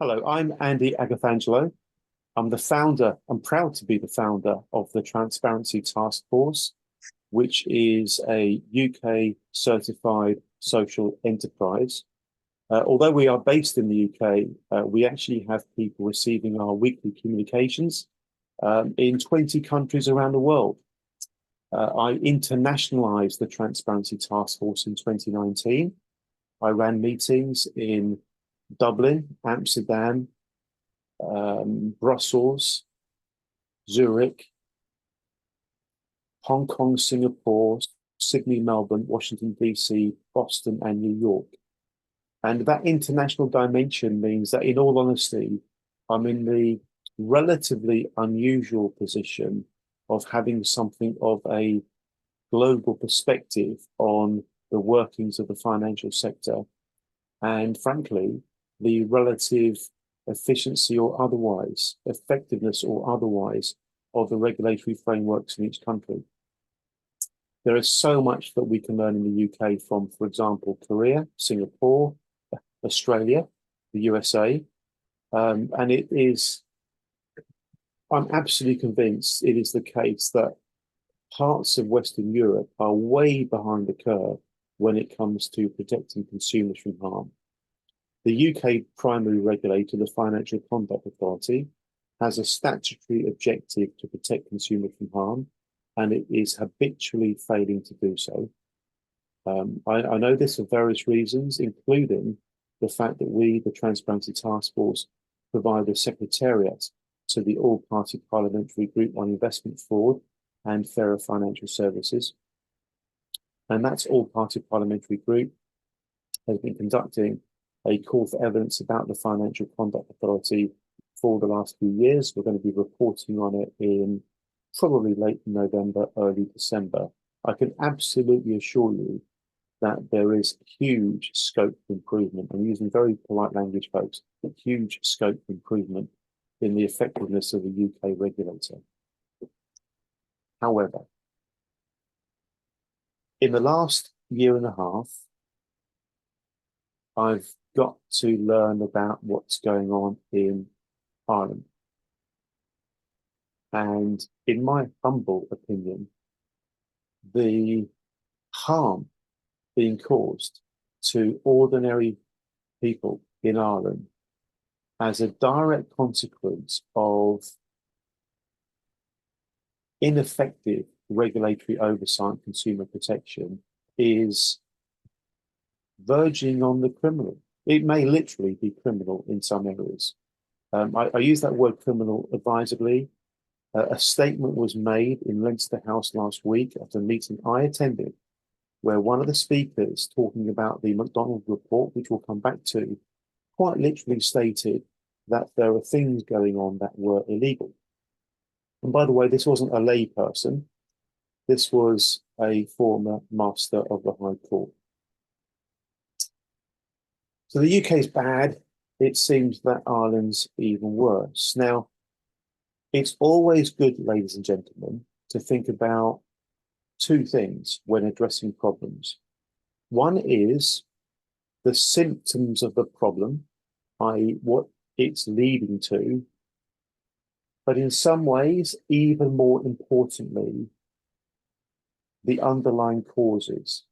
Hello, I'm Andy Agathangelo. I'm proud to be the founder of the Transparency Task Force, which is a UK certified social enterprise. Although we are based in the UK, we actually have people receiving our weekly communications in 20 countries around the world. I internationalized the Transparency Task Force in 2019. I ran meetings in Dublin, Amsterdam, Brussels, Zurich, Hong Kong, Singapore, Sydney, Melbourne, Washington, DC, Boston, and New York. And that international dimension means that, in all honesty, I'm in the relatively unusual position of having something of a global perspective on the workings of the financial sector and, frankly, the relative efficiency or otherwise, effectiveness or otherwise, of the regulatory frameworks in each country. There is so much that we can learn in the UK from, for example, Korea, Singapore, Australia, the USA. And I'm absolutely convinced it is the case that parts of Western Europe are way behind the curve when it comes to protecting consumers from harm. The UK primary regulator, the Financial Conduct Authority, has a statutory objective to protect consumers from harm, and it is habitually failing to do so. I know this for various reasons, including the fact that we, the Transparency Task Force, provide a secretariat to the All-Party Parliamentary Group on Investment Fraud and Fairer Financial Services. And that All-Party Parliamentary Group has been conducting a call for evidence about the Financial Conduct Authority for the last few years. We're going to be reporting on it in probably late November, early December. I can absolutely assure you that there is huge scope for improvement. I'm using very polite language, folks, but huge scope for improvement in the effectiveness of the UK regulator. However, in the last year and a half, I've got to learn about what's going on in Ireland. And in my humble opinion, the harm being caused to ordinary people in Ireland as a direct consequence of ineffective regulatory oversight and consumer protection is verging on the criminal. It may literally be criminal in some areas. I use that word criminal advisedly. A statement was made in Leinster House last week at a meeting I attended, where one of the speakers, talking about the McDonald report, which we'll come back to, quite literally stated that there are things going on that were illegal. And by the way, this wasn't a lay person. This was a former master of the High Court. So the UK is bad. It seems that Ireland's even worse. Now, it's always good, ladies and gentlemen, to think about two things when addressing problems. One is the symptoms of the problem, i.e., what it's leading to, but in some ways, even more importantly, the underlying causes.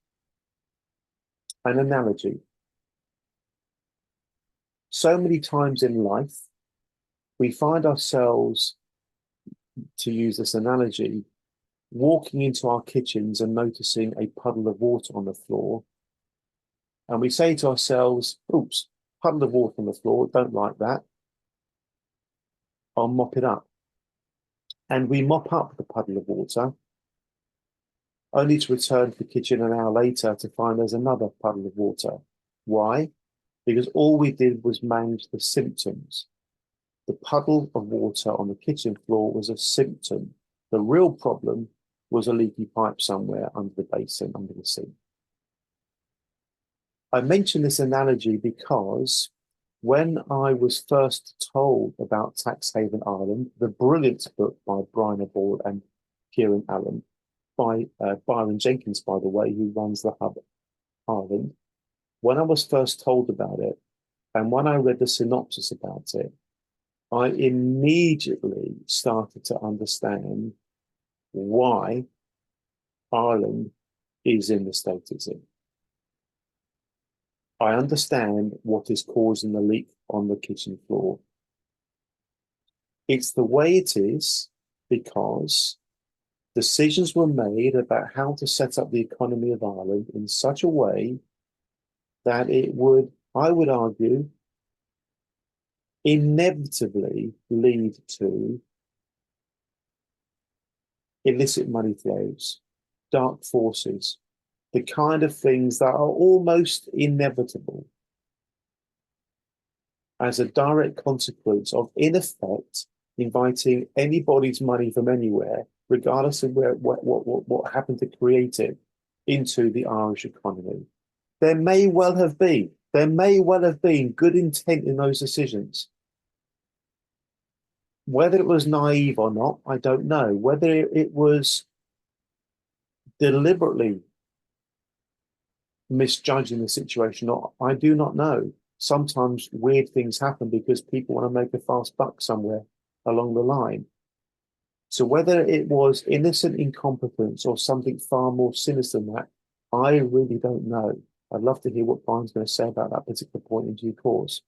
An analogy. So many times in life, we find ourselves, to use this analogy, walking into our kitchens and noticing a puddle of water on the floor. And we say to ourselves, oops, puddle of water on the floor, don't like that. I'll mop it up. And we mop up the puddle of water, only to return to the kitchen an hour later to find there's another puddle of water. Why? Because all we did was manage the symptoms. The puddle of water on the kitchen floor was a symptom. The real problem was a leaky pipe somewhere under the basin, under the sink. I mention this analogy because when I was first told about Tax Haven Ireland, the brilliant book by Brian Abord and Kieran Allen, by Byron Jenkins, by the way, who runs the Hub Ireland, when I was first told about it, And when I read the synopsis about it, I immediately started to understand why Ireland is in the state it's in. I understand what is causing the leak on the kitchen floor. It's the way it is because decisions were made about how to set up the economy of Ireland in such a way that it would, I would argue, inevitably lead to illicit money flows, dark forces, the kind of things that are almost inevitable as a direct consequence of, in effect, inviting anybody's money from anywhere, regardless of what happened to create it, into the Irish economy. There may well have been good intent in those decisions. Whether it was naive or not, I don't know. Whether it was deliberately misjudging the situation or I do not know. Sometimes weird things happen because people want to make a fast buck somewhere along the line. So whether it was innocent incompetence or something far more sinister than that, I really don't know. I'd love to hear what Brian's going to say about that particular point in due course.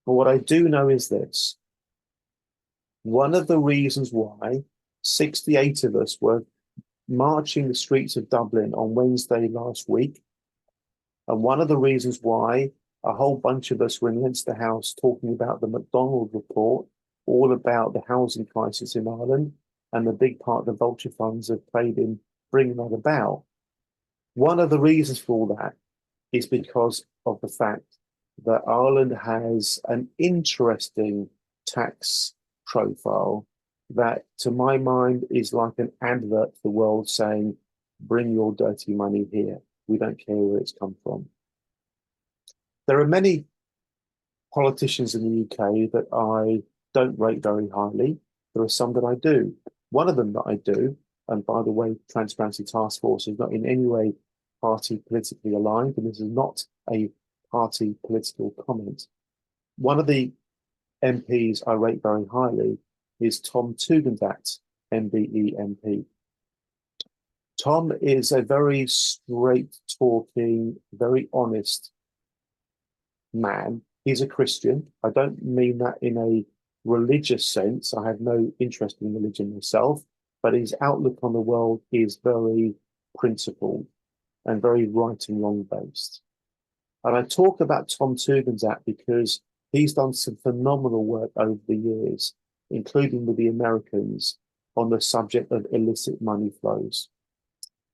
But what I do know is this. One of the reasons why 68 of us were marching the streets of Dublin on Wednesday last week, and one of the reasons why a whole bunch of us were in Leinster House talking about the McDonald report, all about the housing crisis in Ireland, and the big part the vulture funds have played in bringing that about. One of the reasons for all that is because of the fact that Ireland has an interesting tax profile that, to my mind, is like an advert to the world saying, bring your dirty money here. We don't care where it's come from. There are many politicians in the UK that I don't rate very highly. There are some that I do. One of them that I do, and by the way, Transparency Task Force is not in any way party politically aligned, and this is not a party political comment. One of the MPs I rate very highly is Tom Tugendhat, MBE MP. Tom is a very straight-talking, very honest man. He's a Christian. I don't mean that in a religious sense. I have no interest in religion myself, but his outlook on the world is very principled and very right and wrong based. And I talk about Tom Tugendhat because he's done some phenomenal work over the years, including with the Americans, on the subject of illicit money flows.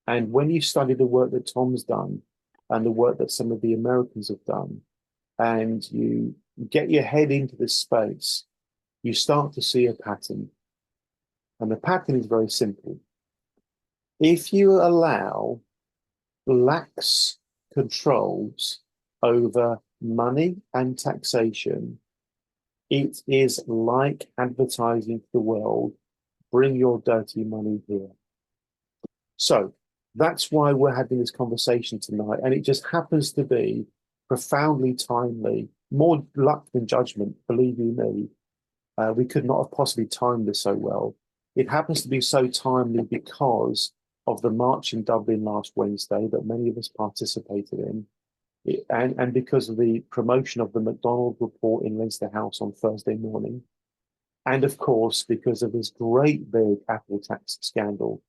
And when you study the work that Tom's done and the work that some of the Americans have done, and you get your head into this space, you start to see a pattern. And the pattern is very simple. If you allow lax controls over money and taxation, it is like advertising to the world, bring your dirty money here. So that's why we're having this conversation tonight. And it just happens to be profoundly timely, more luck than judgment, believe you me. We could not have possibly timed this so well. It happens to be so timely because of the march in Dublin last Wednesday that many of us participated in, and because of the promotion of the McDonald report in Leinster House on Thursday morning, and of course, because of this great big Apple tax scandal.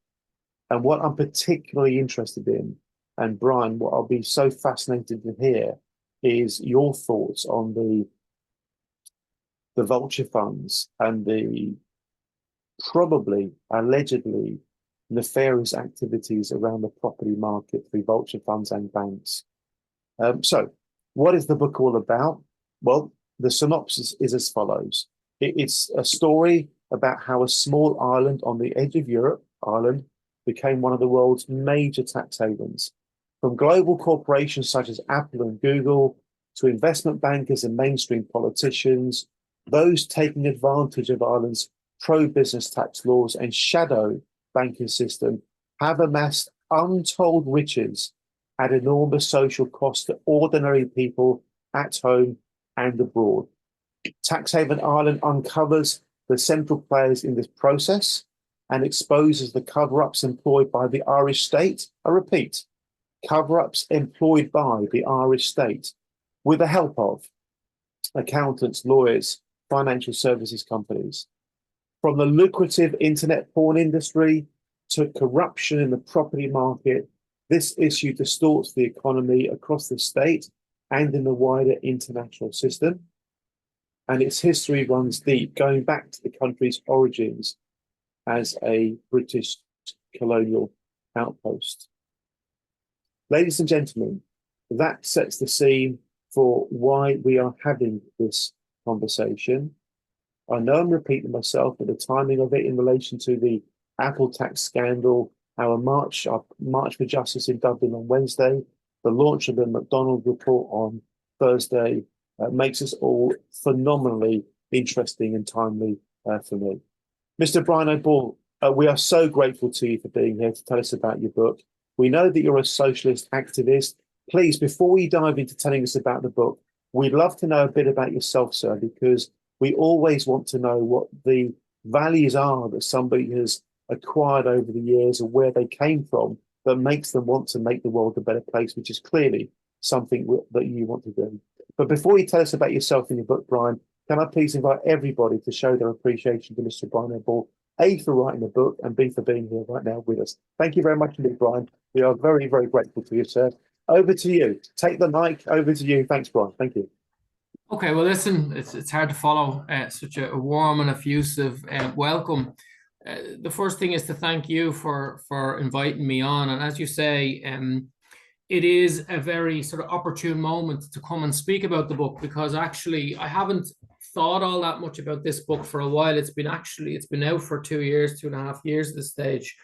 And what I'm particularly interested in, and Brian, what I'll be so fascinated to hear is your thoughts on the vulture funds and the probably, allegedly, nefarious activities around the property market through vulture funds and banks. So what is the book all about? Well, the synopsis is as follows. It's a story about how a small island on the edge of Europe, Ireland, became one of the world's major tax havens. From global corporations such as Apple and Google to investment bankers and mainstream politicians, those taking advantage of Ireland's pro-business tax laws and shadow banking system have amassed untold riches at enormous social cost to ordinary people at home and abroad. Tax Haven Ireland uncovers the central players in this process and exposes the cover-ups employed by the Irish state. I repeat, cover-ups employed by the Irish state with the help of accountants, lawyers, financial services companies. From the lucrative internet porn industry to corruption in the property market, this issue distorts the economy across the state and in the wider international system. And its history runs deep, going back to the country's origins as a British colonial outpost. Ladies and gentlemen, that sets the scene for why we are having this conversation. I know I'm repeating myself, but the timing of it in relation to the Apple tax scandal, our March for Justice in Dublin on Wednesday, the launch of the McDonald report on Thursday, makes us all phenomenally interesting and timely for me. Mr. Brian O'Ball, we are so grateful to you for being here to tell us about your book. We know that you're a socialist activist. Please, before we dive into telling us about the book, we'd love to know a bit about yourself, sir, because we always want to know what the values are that somebody has acquired over the years or where they came from that makes them want to make the world a better place, which is clearly something that you want to do. But before you tell us about yourself in your book, Brian, can I please invite everybody to show their appreciation to Mr. Brian O'Ball, A, for writing the book, and B, for being here right now with us. Thank you very much indeed, Brian. We are very, very grateful to you, sir. Over to you. Take the mic. Over to you. Thanks, Brian. Thank you. Okay, well, listen, it's hard to follow such a warm and effusive welcome. The first thing is to thank you for inviting me on. And as you say, it is a very sort of opportune moment to come and speak about the book, because actually I haven't thought all that much about this book for a while. It's been out for 2 years, 2.5 years at this stage.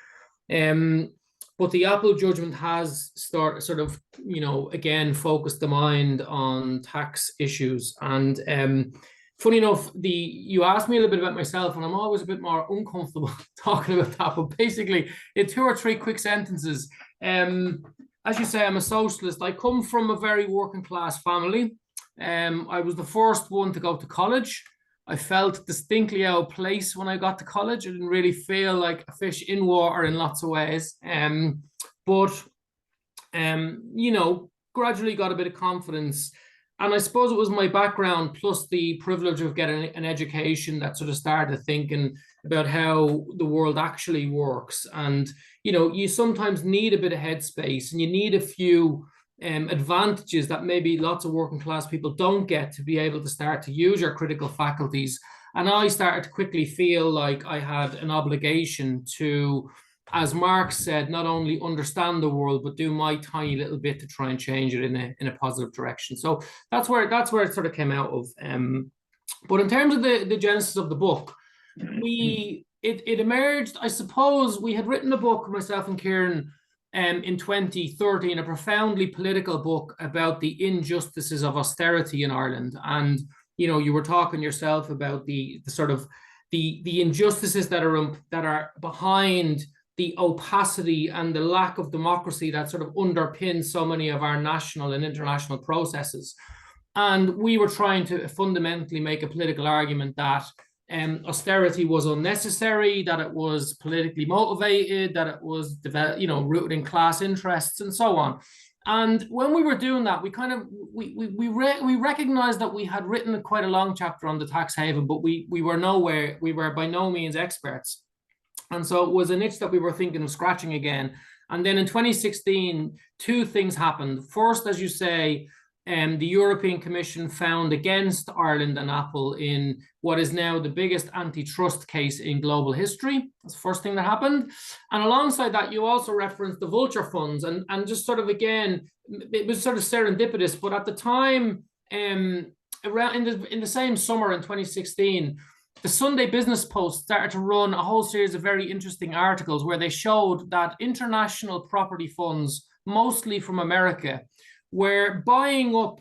But the Apple judgment has sort of, again, focused the mind on tax issues. And funny enough, you asked me a little bit about myself, and I'm always a bit more uncomfortable talking about that. But basically, in 2 or 3 quick sentences, as you say, I'm a socialist. I come from a very working class family. I was the first one to go to college. I felt distinctly out of place when I got to college. I didn't really feel like a fish in water in lots of ways. But gradually got a bit of confidence. And I suppose it was my background plus the privilege of getting an education that sort of started thinking about how the world actually works. And, you sometimes need a bit of headspace, and you need a few advantages that maybe lots of working class people don't get to be able to start to use your critical faculties. And I started to quickly feel like I had an obligation to, as Marx said, not only understand the world, but do my tiny little bit to try and change it in a positive direction. So that's where it sort of came out of. But in terms of the genesis of the book, it emerged, I suppose. We had written a book, myself and Kieran, in 2013, a profoundly political book about the injustices of austerity in Ireland. And you were talking yourself about the sort of the injustices that are behind the opacity and the lack of democracy that sort of underpins so many of our national and international processes. And we were trying to fundamentally make a political argument that austerity was unnecessary, that it was politically motivated, that it was rooted in class interests, and so on. And when we were doing that, we recognized that we had written quite a long chapter on the tax haven, but we were by no means experts. And so it was a niche that we were thinking of scratching again. And then in 2016, 2 things happened. First, as you say, the European Commission found against Ireland and Apple in what is now the biggest antitrust case in global history. That's the first thing that happened. And alongside that, you also referenced the vulture funds, and just sort of, again, it was sort of serendipitous, but at the time, around in the same summer in 2016, the Sunday Business Post started to run a whole series of very interesting articles where they showed that international property funds, mostly from America, were buying up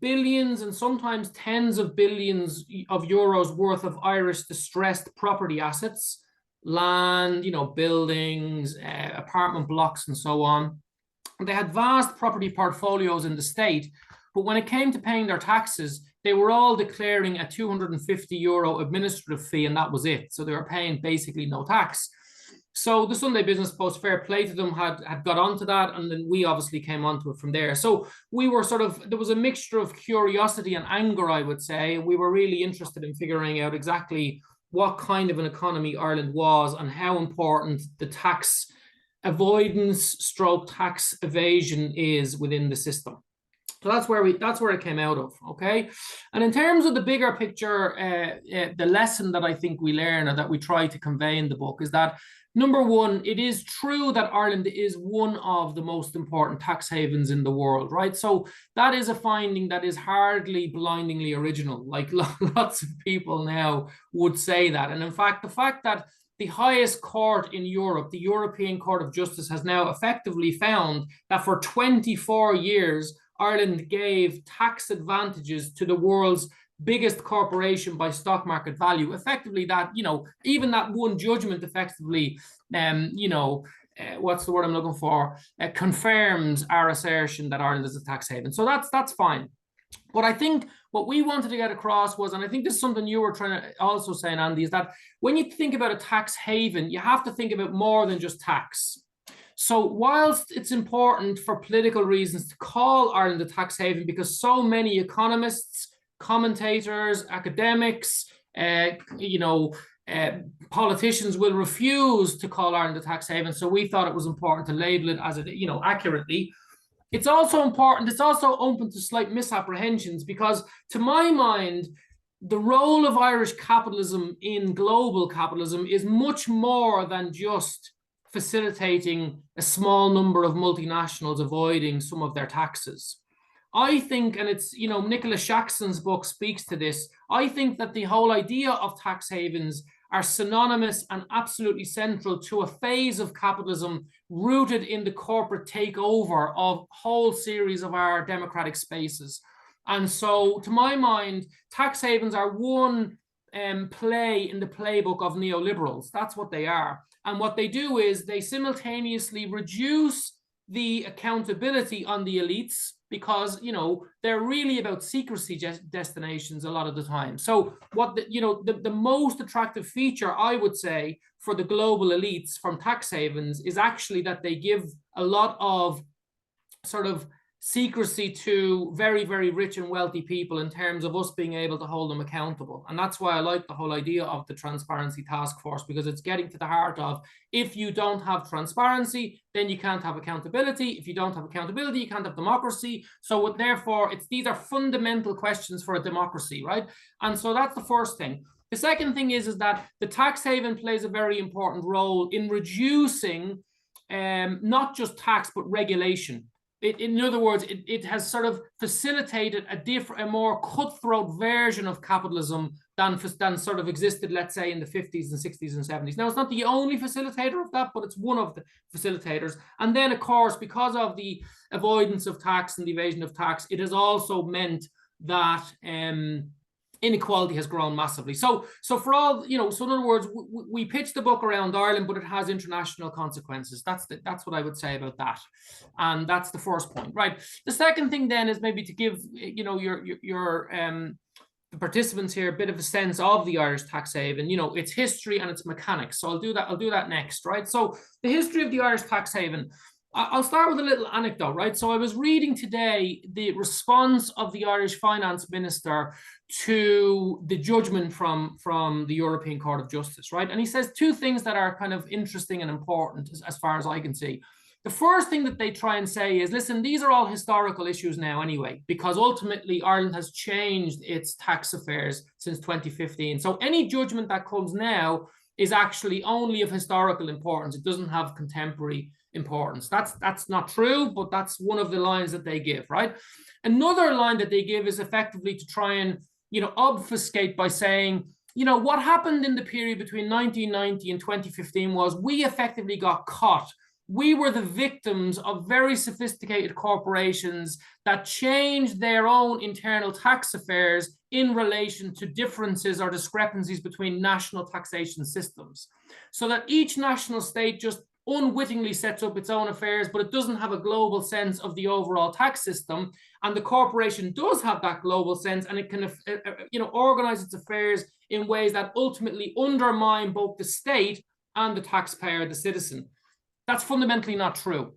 billions and sometimes tens of billions of euros worth of Irish distressed property assets, land, buildings, apartment blocks, and so on. And they had vast property portfolios in the state, But when it came to paying their taxes, they were all declaring a €250 administrative fee, and that was it. So they were paying basically no tax. So the Sunday Business Post, fair play to them, had got onto that, and then we obviously came onto it from there. So we were there was a mixture of curiosity and anger, I would say. We were really interested in figuring out exactly what kind of an economy Ireland was and how important the tax avoidance / tax evasion is within the system. So that's where it came out of, okay? And in terms of the bigger picture, the lesson that I think we learn, or that we try to convey in the book, is that, number one, it is true that Ireland is one of the most important tax havens in the world, right? So that is a finding that is hardly blindingly original. Like lots of people now would say that. And in fact, the fact that the highest court in Europe, the European Court of Justice, has now effectively found that for 24 years, Ireland gave tax advantages to the world's biggest corporation by stock market value. Effectively, that, even that one judgment effectively, what's the word I'm looking for? Confirms our assertion that Ireland is a tax haven. So that's fine. But I think what we wanted to get across was, and I think this is something you were trying to also say, Andy, is that when you think about a tax haven, you have to think about more than just tax. So whilst it's important for political reasons to call Ireland a tax haven, because so many economists, commentators, academics, politicians will refuse to call Ireland a tax haven. So we thought it was important to label it as accurately. It's also important, it's also open to slight misapprehensions, because to my mind, the role of Irish capitalism in global capitalism is much more than just facilitating a small number of multinationals avoiding some of their taxes. I think, and it's, Nicholas Shaxson's book speaks to this, I think that the whole idea of tax havens are synonymous and absolutely central to a phase of capitalism rooted in the corporate takeover of a whole series of our democratic spaces. And so, to my mind, tax havens are one play in the playbook of neoliberals. That's what they are. And what they do is they simultaneously reduce the accountability on the elites, because they're really about secrecy destinations a lot of the time. So what the most attractive feature, I would say, for the global elites from tax havens is actually that they give a lot of sort of secrecy to very, very rich and wealthy people in terms of us being able to hold them accountable. And that's why I like the whole idea of the Transparency Task Force, because it's getting to the heart of, if you don't have transparency, then you can't have accountability. If you don't have accountability, you can't have democracy. So therefore, these are fundamental questions for a democracy, right? And so that's the first thing. The second thing is that the tax haven plays a very important role in reducing not just tax, but regulation. In other words, it has sort of facilitated a more cutthroat version of capitalism than sort of existed, let's say, in the 50s and 60s and 70s. Now, it's not the only facilitator of that, but it's one of the facilitators. And then, of course, because of the avoidance of tax and the evasion of tax, it has also meant that inequality has grown massively. So for all, so in other words, we pitch the book around Ireland, but it has international consequences. That's what I would say about that. And that's the first point, right? The second thing then is maybe to give, your the participants here a bit of a sense of the Irish tax haven, its history and its mechanics. So I'll do that next, right? So the history of the Irish tax haven. I'll start with a little anecdote, right? So I was reading today the response of the Irish Finance Minister to the judgment from the European Court of Justice, right? And he says two things that are kind of interesting and important as far as I can see. The first thing that they try and say is, listen, these are all historical issues now anyway, because ultimately Ireland has changed its tax affairs since 2015. So any judgment that comes now is actually only of historical importance. It doesn't have contemporary importance. That's not true, but that's one of the lines that they give, right? Another line that they give is effectively to try and, obfuscate by saying, what happened in the period between 1990 and 2015 was we effectively got caught. We were the victims of very sophisticated corporations that changed their own internal tax affairs in relation to differences or discrepancies between national taxation systems, so that each national state just unwittingly sets up its own affairs, but it doesn't have a global sense of the overall tax system. And the corporation does have that global sense, and it can, organize its affairs in ways that ultimately undermine both the state and the taxpayer, the citizen. That's fundamentally not true.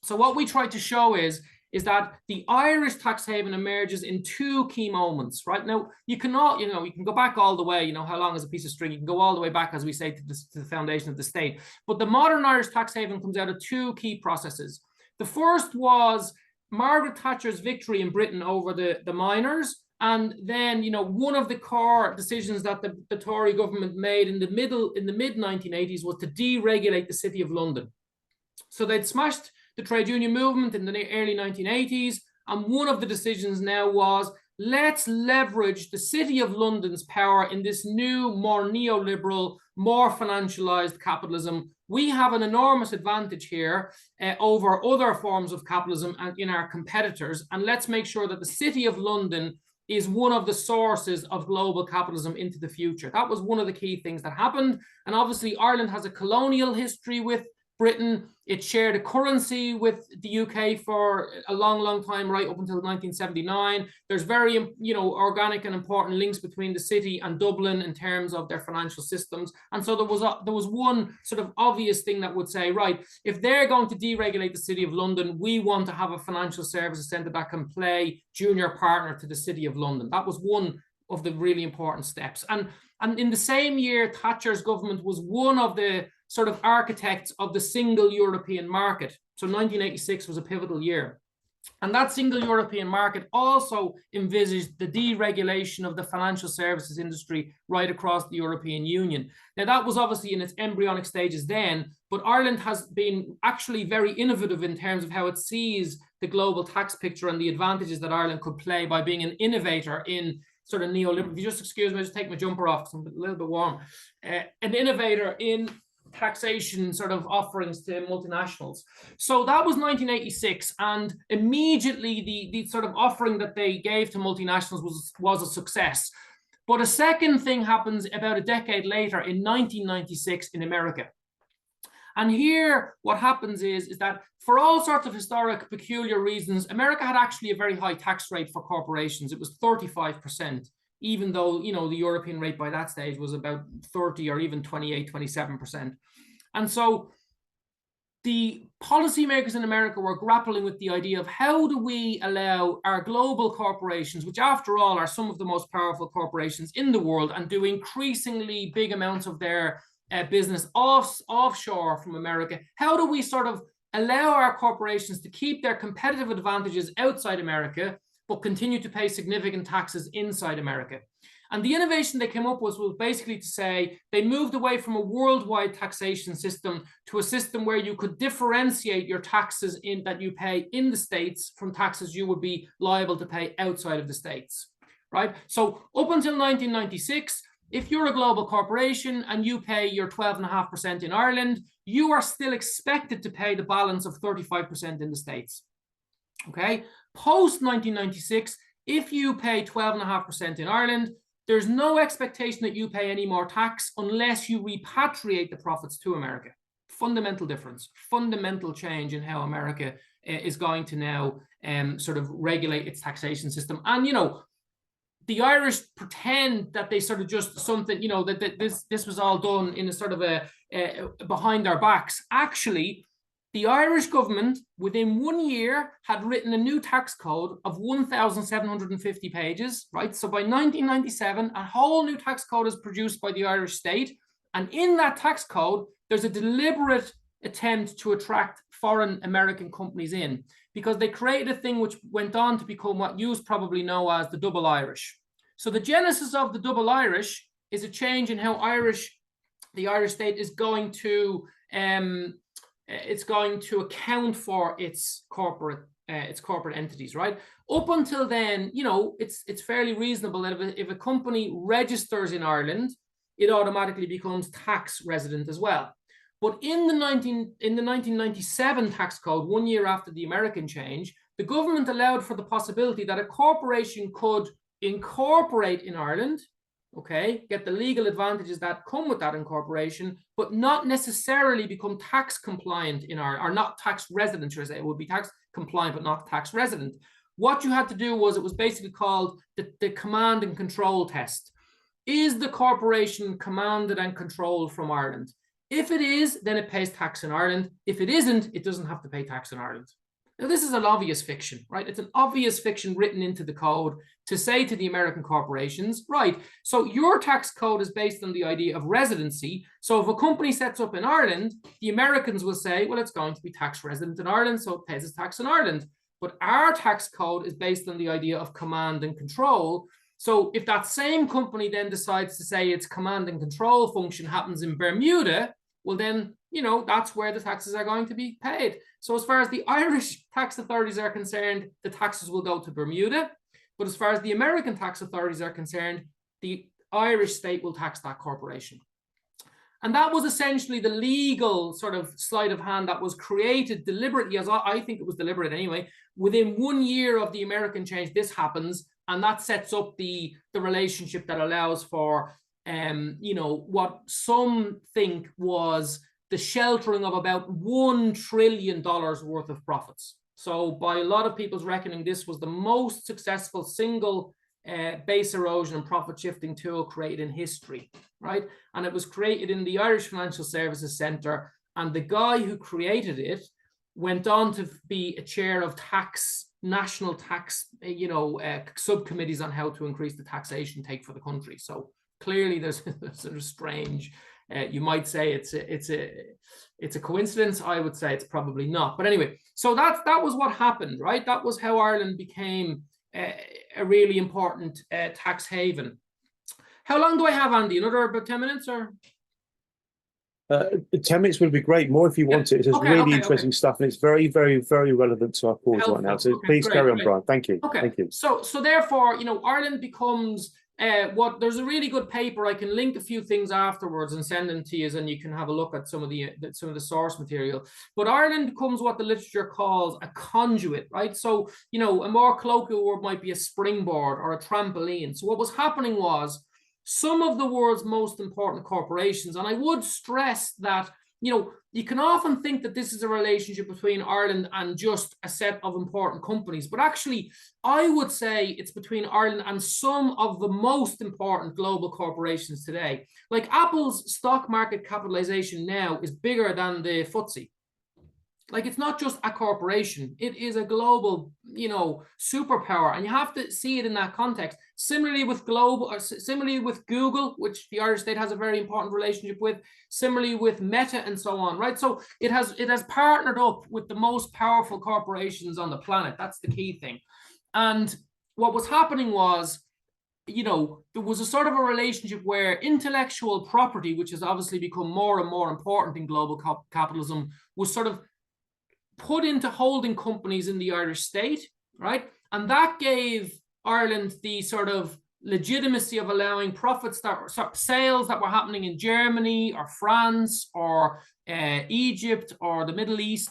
So what we try to show is that the Irish tax haven emerges in two key moments, right? Now, you can go back all the way, how long is a piece of string? You can go all the way back, as we say, to the foundation of the state. But the modern Irish tax haven comes out of two key processes. The first was Margaret Thatcher's victory in Britain over the miners. And then, one of the core decisions that the Tory government made in the mid-1980s was to deregulate the City of London. So they'd smashed the trade union movement in the early 1980s. And one of the decisions now was, let's leverage the City of London's power in this new, more neoliberal, more financialized capitalism. We have an enormous advantage here over other forms of capitalism and in our competitors. And let's make sure that the City of London is one of the sources of global capitalism into the future. That was one of the key things that happened. And obviously, Ireland has a colonial history with Britain. It shared a currency with the UK for a long, long time, right up until 1979. There's very, organic and important links between the city and Dublin in terms of their financial systems. And so there was one sort of obvious thing that would say, right, if they're going to deregulate the City of London, we want to have a financial services centre that can play junior partner to the City of London. That was one of the really important steps. And in the same year, Thatcher's government was one of the sort of architects of the single European market. So 1986 was a pivotal year. And that single European market also envisaged the deregulation of the financial services industry right across the European Union. Now, that was obviously in its embryonic stages then, but Ireland has been actually very innovative in terms of how it sees the global tax picture and the advantages that Ireland could play by being an innovator in sort of neoliberal. If you just excuse me, I just take my jumper off because I'm a little bit warm. An innovator in taxation sort of offerings to multinationals. So that was 1986, and immediately the sort of offering that they gave to multinationals was a success. But a second thing happens about a decade later in 1996 in America. And here what happens is that for all sorts of historic peculiar reasons, America had actually a very high tax rate for corporations. It was 35%. Even though, the European rate by that stage was about 30 or even 28, 27%. And so the policymakers in America were grappling with the idea of how do we allow our global corporations, which after all are some of the most powerful corporations in the world and do increasingly big amounts of their business offshore from America, how do we sort of allow our corporations to keep their competitive advantages outside America, but continue to pay significant taxes inside America? And the innovation they came up with was basically to say they moved away from a worldwide taxation system to a system where you could differentiate your taxes that you pay in the States from taxes you would be liable to pay outside of the States, right? So up until 1996, if you're a global corporation and you pay your 12.5% in Ireland, you are still expected to pay the balance of 35% in the States, okay? Post 1996, if you pay 12.5% in Ireland, there's no expectation that you pay any more tax unless you repatriate the profits to America. Fundamental difference, fundamental change in how America is going to now sort of regulate its taxation system. And, the Irish pretend that they sort of just something, that this was all done in a sort of a behind our backs. Actually, the Irish government, within 1 year, had written a new tax code of 1,750 pages, right? So by 1997, a whole new tax code is produced by the Irish state. And in that tax code, there's a deliberate attempt to attract foreign American companies in, because they created a thing which went on to become what you probably know as the double Irish. So the genesis of the double Irish is a change in how the Irish state is going to account for its corporate entities, right? Up until then, it's fairly reasonable that if a company registers in Ireland, it automatically becomes tax resident as well. But in the 1997 tax code, 1 year after the American change, the government allowed for the possibility that a corporation could incorporate in Ireland, okay, get the legal advantages that come with that incorporation, but not necessarily become tax compliant in Ireland, or not tax resident, should I say. It would be tax compliant, but not tax resident. What you had to do was, it was basically called the command and control test. Is the corporation commanded and controlled from Ireland? If it is, then it pays tax in Ireland. If it isn't, it doesn't have to pay tax in Ireland. Now, this is an obvious fiction, right? It's an obvious fiction written into the code to say to the American corporations, right, so your tax code is based on the idea of residency. So if a company sets up in Ireland, the Americans will say, well, it's going to be tax resident in Ireland, so it pays its tax in Ireland. But our tax code is based on the idea of command and control. So if that same company then decides to say its command and control function happens in Bermuda, well, then, you know, that's where the taxes are going to be paid. So as far as the Irish tax authorities are concerned, the taxes will go to Bermuda. But as far as the American tax authorities are concerned, the Irish state will tax that corporation. And that was essentially the legal sort of sleight of hand that was created deliberately, as I think it was deliberate anyway. Within 1 year of the American change, this happens, and that sets up the relationship that allows for, you know, what some think was the sheltering of about $1 trillion worth of profits. So by a lot of people's reckoning, this was the most successful single base erosion and profit shifting tool created in history, right? And it was created in the Irish Financial Services Centre. And the guy who created it went on to be a chair of national tax, you know, subcommittees on how to increase the taxation take for the country. So clearly there's sort of strange, you might say it's a coincidence. I would say it's probably not. But anyway, so that was what happened, right? That was how Ireland became a really important tax haven. How long do I have, Andy? Another about 10 minutes or? 10 minutes would be great. More if you want it. It's really interesting stuff, and it's very, very, very relevant to our cause right now. So please carry on, Brian. Thank you. Okay. Thank you. So therefore, you know, Ireland becomes there's a really good paper. I can link a few things afterwards and send them to you, and you can have a look at some of the source material. But Ireland becomes what the literature calls a conduit, right? So, you know, a more colloquial word might be a springboard or a trampoline. So what was happening was, some of the world's most important corporations, and I would stress that, you know, you can often think that this is a relationship between Ireland and just a set of important companies, but actually I would say it's between Ireland and some of the most important global corporations today. Like Apple's stock market capitalization now is bigger than the FTSE. Like, it's not just a corporation, it is a global, you know, superpower, and you have to see it in that context. Similarly with Google, which the Irish state has a very important relationship with, similarly with Meta and so on, right? So it has partnered up with the most powerful corporations on the planet. That's the key thing. And what was happening was, you know, there was a sort of a relationship where intellectual property, which has obviously become more and more important in global capitalism, was sort of put into holding companies in the Irish state, right? And that gave Ireland the sort of legitimacy of allowing sales that were happening in Germany or France or Egypt or the Middle East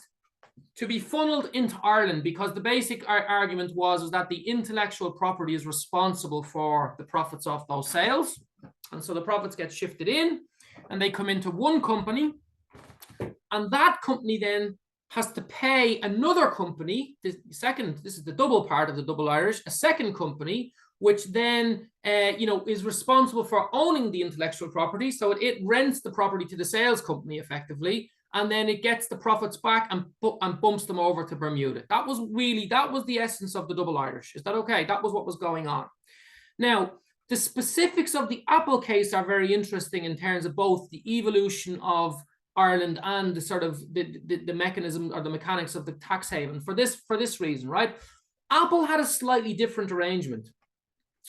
to be funneled into Ireland, because the basic argument was that the intellectual property is responsible for the profits of those sales. And so the profits get shifted in and they come into one company, and that company then has to pay another company, this is the double part of the double Irish, a second company, which then, you know, is responsible for owning the intellectual property. So it rents the property to the sales company effectively, and then it gets the profits back and bumps them over to Bermuda. That was the essence of the double Irish. Is that okay? That was what was going on. Now, the specifics of the Apple case are very interesting in terms of both the evolution of Ireland and the sort of the mechanism or the mechanics of the tax haven for this reason, right? Apple had a slightly different arrangement.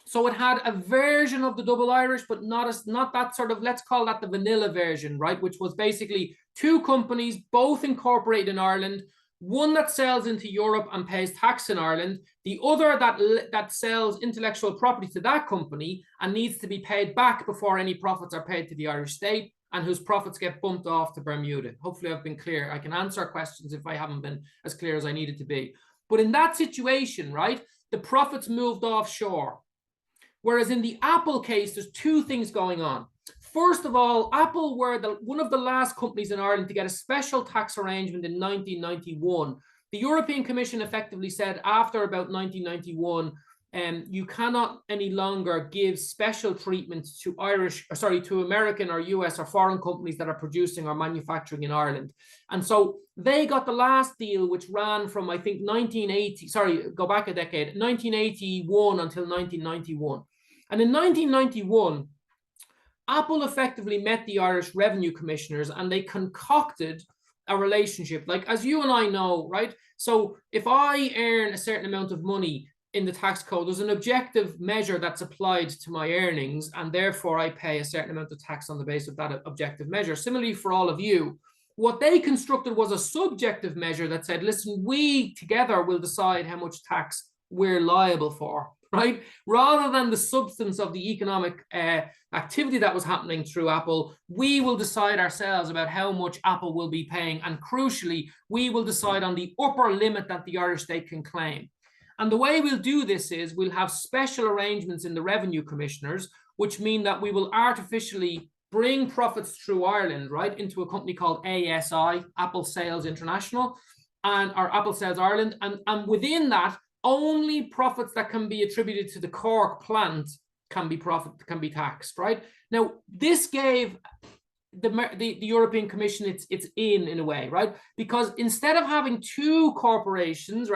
So it had a version of the double Irish, but not that sort of, let's call that the vanilla version, right? Which was basically two companies, both incorporated in Ireland, one that sells into Europe and pays tax in Ireland, the other that sells intellectual property to that company and needs to be paid back before any profits are paid to the Irish state, and whose profits get bumped off to Bermuda. Hopefully I've been clear. I can answer questions if I haven't been as clear as I needed to be. But in that situation, right, the profits moved offshore. Whereas in the Apple case, there's two things going on. First of all, Apple were one of the last companies in Ireland to get a special tax arrangement in 1991. The European Commission effectively said after about 1991, you cannot any longer give special treatment to to American or US or foreign companies that are producing or manufacturing in Ireland. And so they got the last deal, which ran from, I think, 1981 until 1991. And in 1991, Apple effectively met the Irish Revenue Commissioners and they concocted a relationship. Like, as you and I know, right? So if I earn a certain amount of money in the tax code, there's an objective measure that's applied to my earnings, and therefore I pay a certain amount of tax on the basis of that objective measure. Similarly, for all of you, what they constructed was a subjective measure that said, listen, we together will decide how much tax we're liable for, right? Rather than the substance of the economic activity that was happening through Apple, we will decide ourselves about how much Apple will be paying. And crucially, we will decide on the upper limit that the Irish state can claim. And the way we'll do this is we'll have special arrangements in the revenue commissioners, which mean that we will artificially bring profits through Ireland, right, into a company called ASI, Apple Sales International, or Apple Sales Ireland. And within that, only profits that can be attributed to the Cork plant can be taxed, right? Now, this gave the European Commission it's in a way, right? Because instead of having two corporations,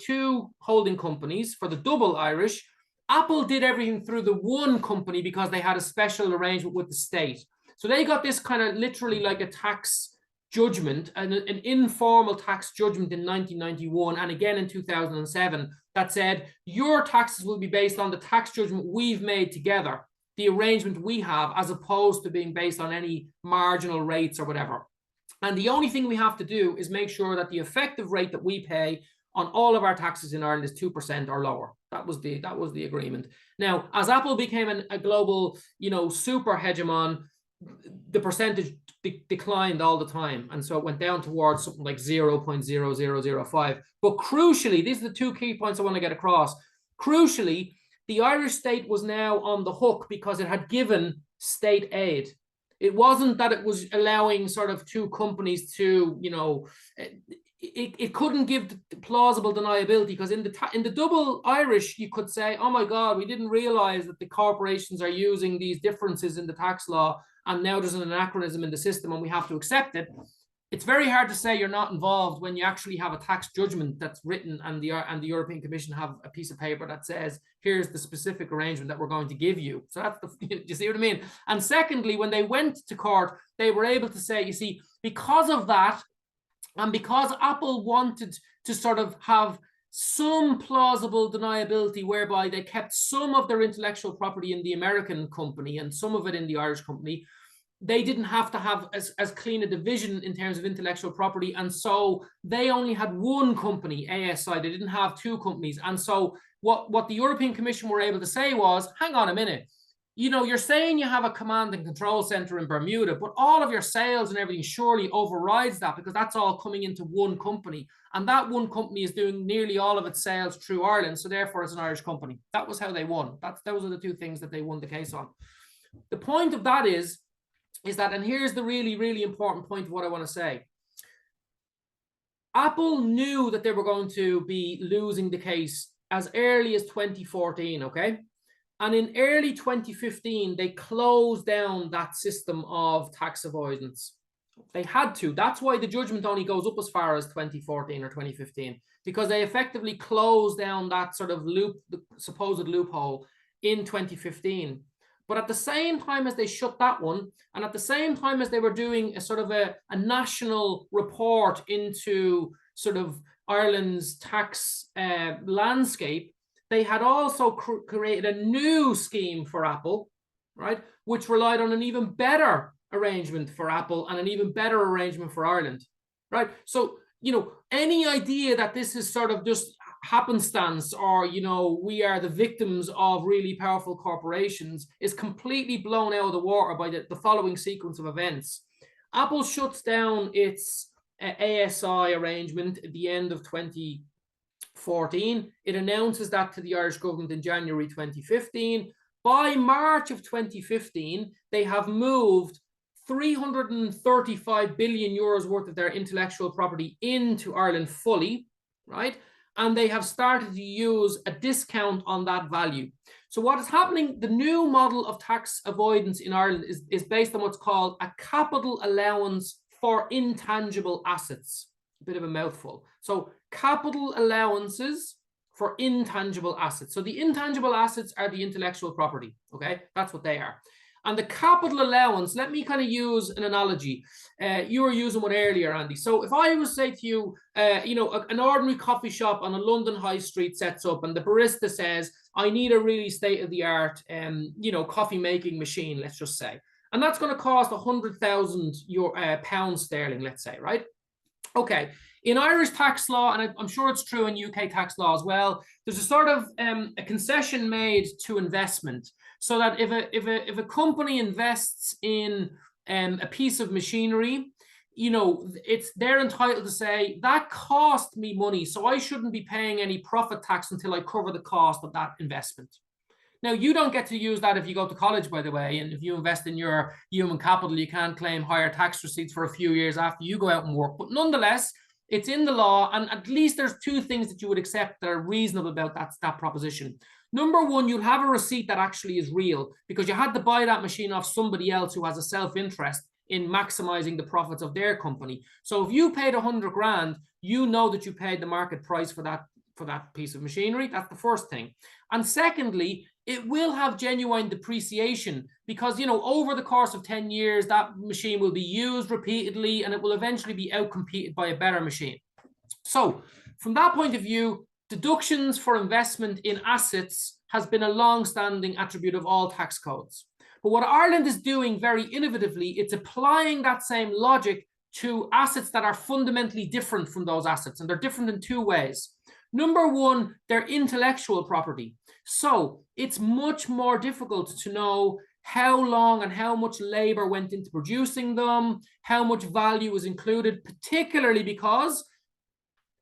two holding companies for the double Irish, Apple did everything through the one company because they had a special arrangement with the state. So they got this kind of literally like a tax judgment, an informal tax judgment in 1991 and again in 2007 that said your taxes will be based on the tax judgment we've made together, the arrangement we have, as opposed to being based on any marginal rates or whatever. And the only thing we have to do is make sure that the effective rate that we pay on all of our taxes in Ireland is 2% or lower. That was the agreement. Now, as Apple became a global, super hegemon, the percentage declined all the time. And so it went down towards something like 0.0005. But crucially, these are the two key points I want to get across. Crucially, the Irish state was now on the hook because it had given state aid. It wasn't that it was allowing sort of two companies to, it couldn't give plausible deniability, because in the double Irish, you could say, oh my God, we didn't realize that the corporations are using these differences in the tax law, and now there's an anachronism in the system and we have to accept it. It's very hard to say you're not involved when you actually have a tax judgment that's written and the European Commission have a piece of paper that says, here's the specific arrangement that we're going to give you. So that's you see what I mean? And secondly, when they went to court, they were able to say, you see, because of that, and because Apple wanted to sort of have some plausible deniability whereby they kept some of their intellectual property in the American company and some of it in the Irish company, they didn't have to have as clean a division in terms of intellectual property. And so they only had one company, ASI. They didn't have two companies. And so what the European Commission were able to say was, hang on a minute, you're saying you have a command and control center in Bermuda, but all of your sales and everything surely overrides that, because that's all coming into one company. And that one company is doing nearly all of its sales through Ireland. So therefore, it's an Irish company. That was how they won. Those are the two things that they won the case on. The point of that is that, and here's the really, really important point of what I want to say. Apple knew that they were going to be losing the case as early as 2014, okay? And in early 2015, they closed down that system of tax avoidance. They had to. That's why the judgment only goes up as far as 2014 or 2015, because they effectively closed down that sort of the supposed loophole in 2015. But at the same time as they shut that one, and at the same time as they were doing a sort of a national report into sort of Ireland's tax landscape, they had also created a new scheme for Apple, right, which relied on an even better arrangement for Apple and an even better arrangement for Ireland, right? So, any idea that this is sort of just happenstance or, we are the victims of really powerful corporations is completely blown out of the water by the following sequence of events. Apple shuts down its ASI arrangement at the end of 2014. It announces that to the Irish government in January 2015. By March of 2015, they have moved 335 billion euros worth of their intellectual property into Ireland fully, right? And they have started to use a discount on that value. So what is happening, the new model of tax avoidance in Ireland is based on what's called a capital allowance for intangible assets. A bit of a mouthful. So capital allowances for intangible assets. So the intangible assets are the intellectual property, okay? That's what they are. And the capital allowance, let me kind of use an analogy. You were using one earlier, Andy. So if I was to say to you, an ordinary coffee shop on a London high street sets up and the barista says, I need a really state-of-the-art, coffee making machine, let's just say. And that's going to cost 100,000 pounds sterling, let's say, right? Okay. In Irish tax law, and I'm sure it's true in UK tax law as well, there's a sort of a concession made to investment, so that if a company invests in a piece of machinery, they're entitled to say that cost me money, so I shouldn't be paying any profit tax until I cover the cost of that investment. Now, you don't get to use that if you go to college, by the way, and if you invest in your human capital, you can't claim higher tax receipts for a few years after you go out and work. But nonetheless, it's in the law, and at least there's two things that you would accept that are reasonable about that proposition. Number one, you'll have a receipt that actually is real because you had to buy that machine off somebody else who has a self-interest in maximizing the profits of their company. So if you paid 100 grand, you know that you paid the market price for that piece of machinery. That's the first thing. And secondly, it will have genuine depreciation because, over the course of 10 years, that machine will be used repeatedly and it will eventually be outcompeted by a better machine. So from that point of view, deductions for investment in assets has been a long-standing attribute of all tax codes. But what Ireland is doing very innovatively, it's applying that same logic to assets that are fundamentally different from those assets. And they're different in two ways. Number one, they're intellectual property. So it's much more difficult to know how long and how much labor went into producing them, how much value was included, particularly because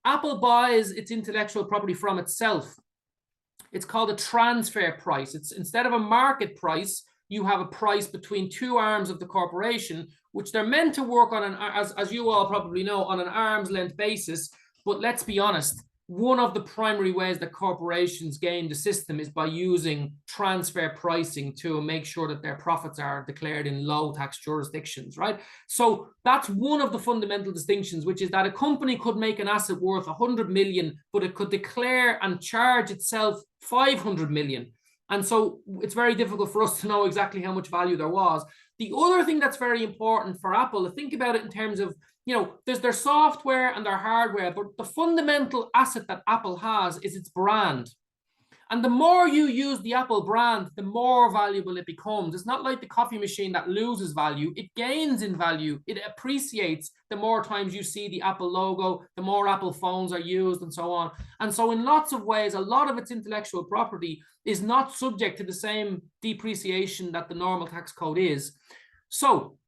Apple buys its intellectual property from itself. It's called a transfer price. It's instead of a market price, you have a price between two arms of the corporation, which they're meant to work on, as you all probably know, on an arm's length basis. But let's be honest, one of the primary ways that corporations game the system is by using transfer pricing to make sure that their profits are declared in low tax jurisdictions, right? So that's one of the fundamental distinctions, which is that a company could make an asset worth 100 million, but it could declare and charge itself 500 million. And so it's very difficult for us to know exactly how much value there was. The other thing that's very important for Apple, to think about it in terms of, there's their software and their hardware, but the fundamental asset that Apple has is its brand. And the more you use the Apple brand, the more valuable it becomes. It's not like the coffee machine that loses value. It gains in value. It appreciates the more times you see the Apple logo, the more Apple phones are used and so on. And so in lots of ways, a lot of its intellectual property is not subject to the same depreciation that the normal tax code is. So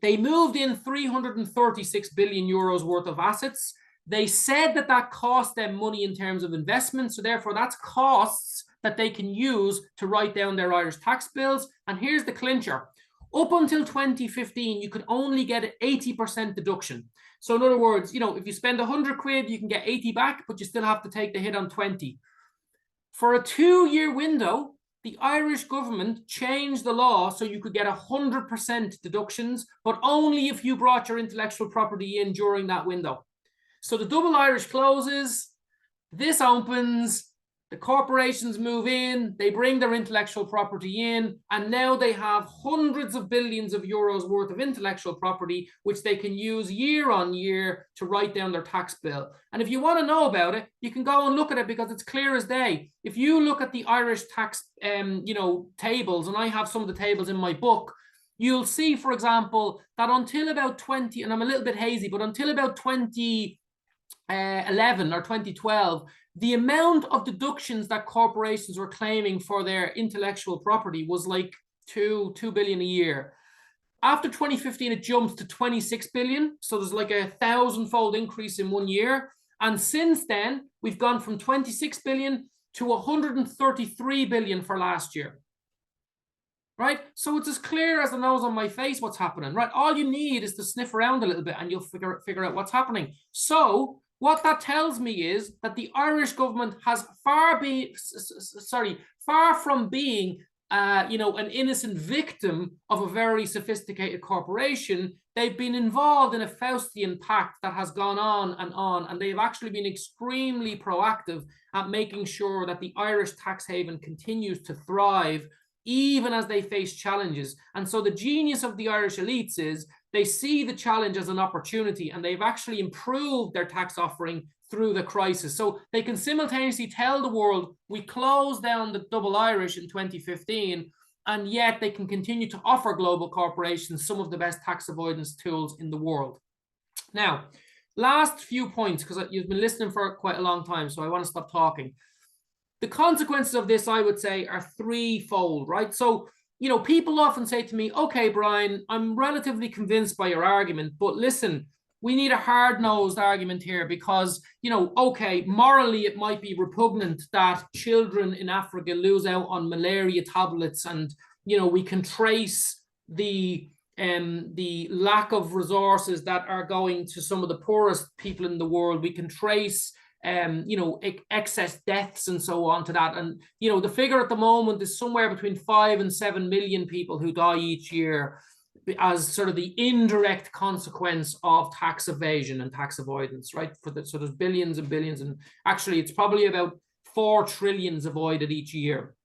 they moved in 336 billion euros worth of assets. They said that cost them money in terms of investment. So therefore, that's costs that they can use to write down their Irish tax bills. And here's the clincher. Up until 2015, you could only get an 80% deduction. So in other words, if you spend 100 quid, you can get 80 back, but you still have to take the hit on 20. For a 2-year window, the Irish government changed the law so you could get 100% deductions, but only if you brought your intellectual property in during that window. So the double Irish closes, this opens, the corporations move in, they bring their intellectual property in, and now they have hundreds of billions of euros worth of intellectual property, which they can use year on year to write down their tax bill. And if you want to know about it, you can go and look at it because it's clear as day. If you look at the Irish tax, tables, and I have some of the tables in my book, you'll see, for example, that until about 20, and I'm a little bit hazy, but until about 2011 or 2012, the amount of deductions that corporations were claiming for their intellectual property was like 2 billion a year. After 2015, it jumps to 26 billion. So there's like a 1,000-fold increase in 1 year. And since then, we've gone from 26 billion to 133 billion for last year. right? So it's as clear as the nose on my face what's happening, right? All you need is to sniff around a little bit and you'll figure out what's happening. So what that tells me is that the Irish government has far from being an innocent victim of a very sophisticated corporation. They've been involved in a Faustian pact that has gone on, and they've actually been extremely proactive at making sure that the Irish tax haven continues to thrive, even as they face challenges. And so the genius of the Irish elites is they see the challenge as an opportunity, and they've actually improved their tax offering through the crisis. So they can simultaneously tell the world, we closed down the double Irish in 2015, and yet they can continue to offer global corporations some of the best tax avoidance tools in the world. Now, last few points, because you've been listening for quite a long time, so I want to stop talking. The consequences of this, I would say, are threefold, right? So, people often say to me, okay, Brian, I'm relatively convinced by your argument, but listen, we need a hard-nosed argument here because, okay, morally it might be repugnant that children in Africa lose out on malaria tablets, and, we can trace the lack of resources that are going to some of the poorest people in the world. We can trace excess deaths and so on to that. And, the figure at the moment is somewhere between 5 and 7 million people who die each year as sort of the indirect consequence of tax evasion and tax avoidance, right? So there's billions and billions, and actually it's probably about 4 trillion avoided each year.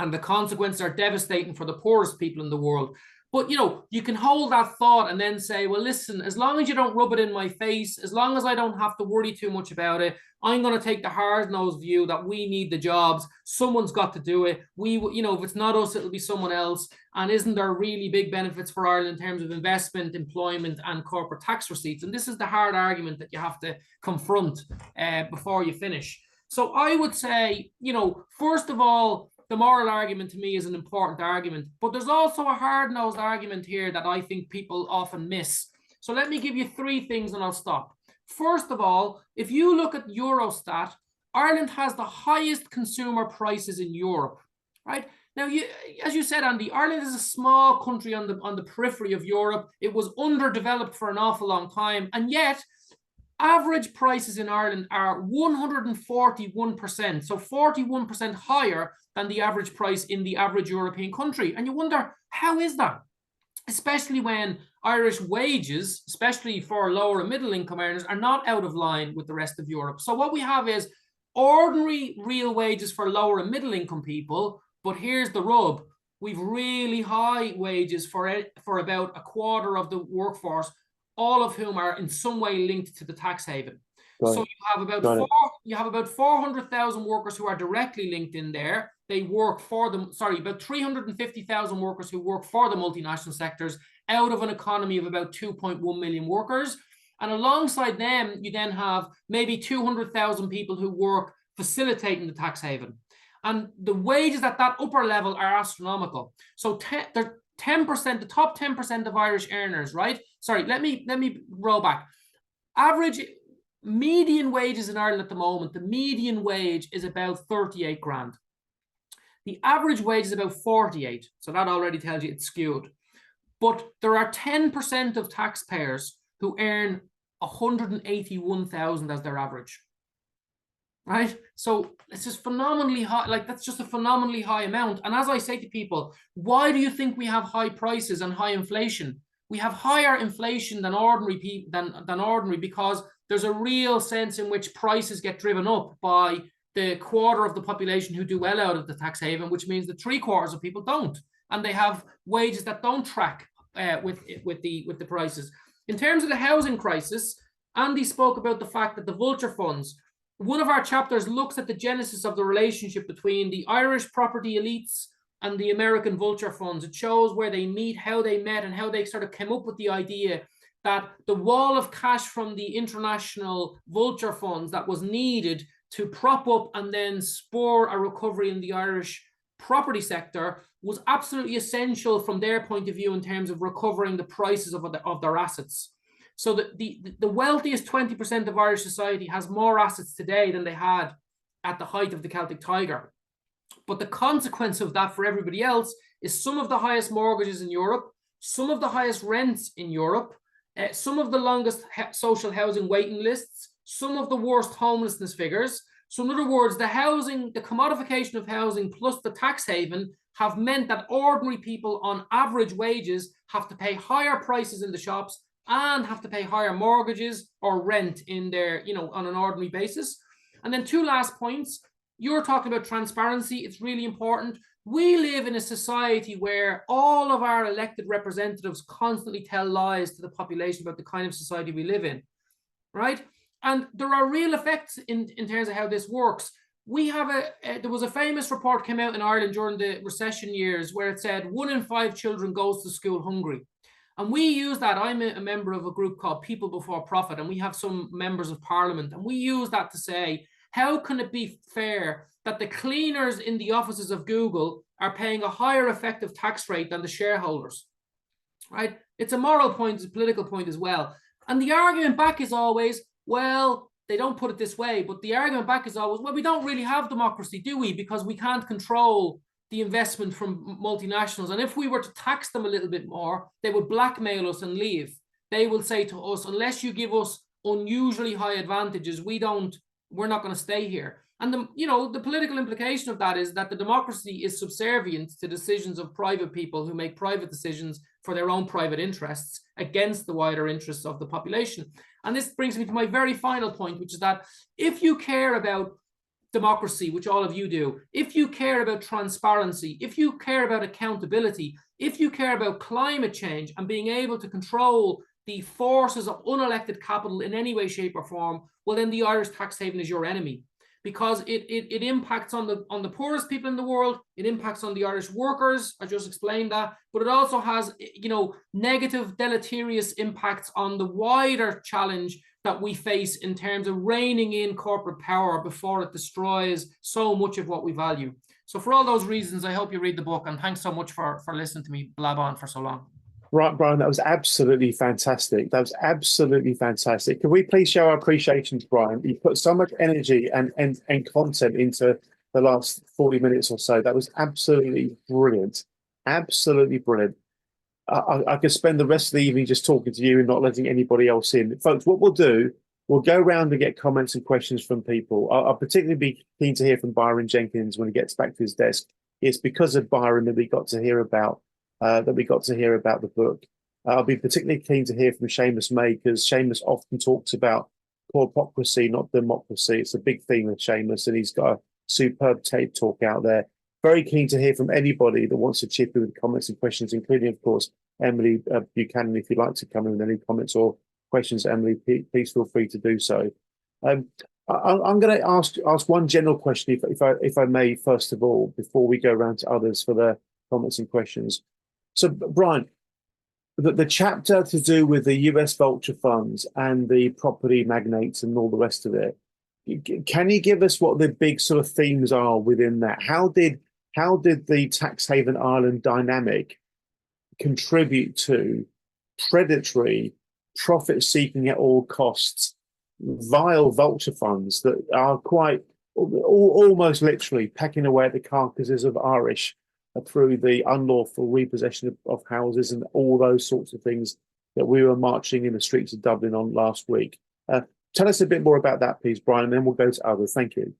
And the consequences are devastating for the poorest people in the world. But, you can hold that thought and then say, well, listen, as long as you don't rub it in my face, as long as I don't have to worry too much about it, I'm going to take the hard-nosed view that we need the jobs. Someone's got to do it. If it's not us, it'll be someone else. And isn't there really big benefits for Ireland in terms of investment, employment, and corporate tax receipts? And this is the hard argument that you have to confront before you finish. So I would say, first of all, the moral argument to me is an important argument, but there's also a hard-nosed argument here that I think people often miss. So let me give you 3 things and I'll stop. First of all, if you look at Eurostat, Ireland has the highest consumer prices in Europe, right? Now, as you said, Andy, Ireland is a small country on the periphery of Europe. It was underdeveloped for an awful long time, and yet average prices in Ireland are 141%, so 41% higher than the average price in the average European country. And you wonder, how is that? Especially when Irish wages, especially for lower and middle income earners, are not out of line with the rest of Europe. So what we have is ordinary real wages for lower and middle income people, but here's the rub. We've really high wages for about a quarter of the workforce, all of whom are in some way linked to the tax haven. So you have about 400,000 workers who are directly linked in there. They work for them. About 350,000 workers who work for the multinational sectors out of an economy of about 2.1 million workers. And alongside them, you then have maybe 200,000 people who work facilitating the tax haven. And the wages at that upper level are astronomical. So they're 10%, the top 10% of Irish earners, right? Let me roll back. Average median wages in Ireland at the moment, the median wage is about 38 grand. The average wage is about 48. So that already tells you it's skewed. But there are 10% of taxpayers who earn 181,000 as their average. Right? So it's just phenomenally high. Like, that's just a phenomenally high amount. And as I say to people, why do you think we have high prices and high inflation? We have higher inflation than ordinary because there's a real sense in which prices get driven up by the quarter of the population who do well out of the tax haven, which means that 3/4 of people don't, and they have wages that don't track with the prices. In terms of the housing crisis, Andy spoke about the fact that the vulture funds. One of our chapters looks at the genesis of the relationship between the Irish property elites and the American vulture funds. It shows where they meet, how they met, and how they sort of came up with the idea that the wall of cash from the international vulture funds that was needed to prop up and then spur a recovery in the Irish property sector was absolutely essential from their point of view in terms of recovering the prices of their assets. So the wealthiest 20% of Irish society has more assets today than they had at the height of the Celtic Tiger. But the consequence of that for everybody else is some of the highest mortgages in Europe, some of the highest rents in Europe, some of the longest social housing waiting lists, some of the worst homelessness figures. So in other words, the commodification of housing plus the tax haven have meant that ordinary people on average wages have to pay higher prices in the shops and have to pay higher mortgages or rent in their, on an ordinary basis. And then two last points. You're talking about transparency. It's really important. We live in a society where all of our elected representatives constantly tell lies to the population about the kind of society we live in, right? And there are real effects in terms of how this works. We have there was a famous report came out in Ireland during the recession years where it said 1 in 5 children goes to school hungry. And we use that. I'm a member of a group called People Before Profit, and we have some members of parliament, and we use that to say, how can it be fair that the cleaners in the offices of Google are paying a higher effective tax rate than the shareholders, right? It's a moral point, it's a political point as well. And the argument back is always, well, they don't put it this way, but the argument back is always, well, we don't really have democracy, do we? Because we can't control the investment from multinationals. And if we were to tax them a little bit more, they would blackmail us and leave. They will say to us, unless you give us unusually high advantages, we're not going to stay here. And the political implication of that is that the democracy is subservient to decisions of private people who make private decisions for their own private interests against the wider interests of the population. And this brings me to my very final point, which is that if you care about democracy, which all of you do, if you care about transparency, if you care about accountability, if you care about climate change and being able to control the forces of unelected capital in any way, shape, or form, well, then the Irish tax haven is your enemy, because it impacts on the poorest people in the world. It impacts on the Irish workers. I just explained that, but it also has, negative, deleterious impacts on the wider challenge that we face in terms of reining in corporate power before it destroys so much of what we value. So for all those reasons, I hope you read the book, and thanks so much for listening to me blab on for so long. Right, Brian, that was absolutely fantastic. That was absolutely fantastic. Can we please show our appreciation to Brian? You put so much energy and content into the last 40 minutes or so. That was absolutely brilliant. Absolutely brilliant. I could spend the rest of the evening just talking to you and not letting anybody else in. Folks, what we'll do, we'll go around and get comments and questions from people. I'll particularly be keen to hear from Byron Jenkins when he gets back to his desk. It's because of Byron that we got to hear about the book. I'll be particularly keen to hear from Seamus May, because Seamus often talks about corporatocracy, not democracy. It's a big theme of Seamus, and he's got a superb TED talk out there. Very keen to hear from anybody that wants to chip in with comments and questions, including, of course, Emily Buchanan. If you'd like to come in with any comments or questions, Emily, please feel free to do so. I'm going to ask one general question, if I may, first of all, before we go around to others for their comments and questions. So, Brian, the chapter to do with the US vulture funds and the property magnates and all the rest of it, can you give us what the big sort of themes are within that? How did the tax haven Ireland dynamic contribute to predatory, profit-seeking at all costs, vile vulture funds that are quite almost literally pecking away at the carcasses of Irish through the unlawful repossession of houses and all those sorts of things that we were marching in the streets of Dublin on last week? Tell us a bit more about that, please, Brian, and then we'll go to others. Thank you.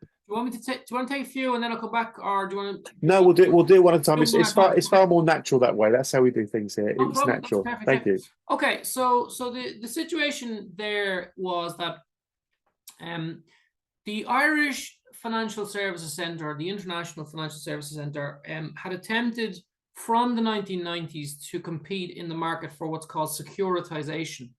Do you want me to take? Do you want to take a few and then I'll come back, or do you want to? No, we'll do one at a time. It's far more natural that way. That's how we do things here. No it's problem. natural. Perfect, Thank you. Okay, so the situation there was that the Irish Financial Services Centre, the International Financial Services Centre, had attempted from the 1990s to compete in the market for what's called securitization.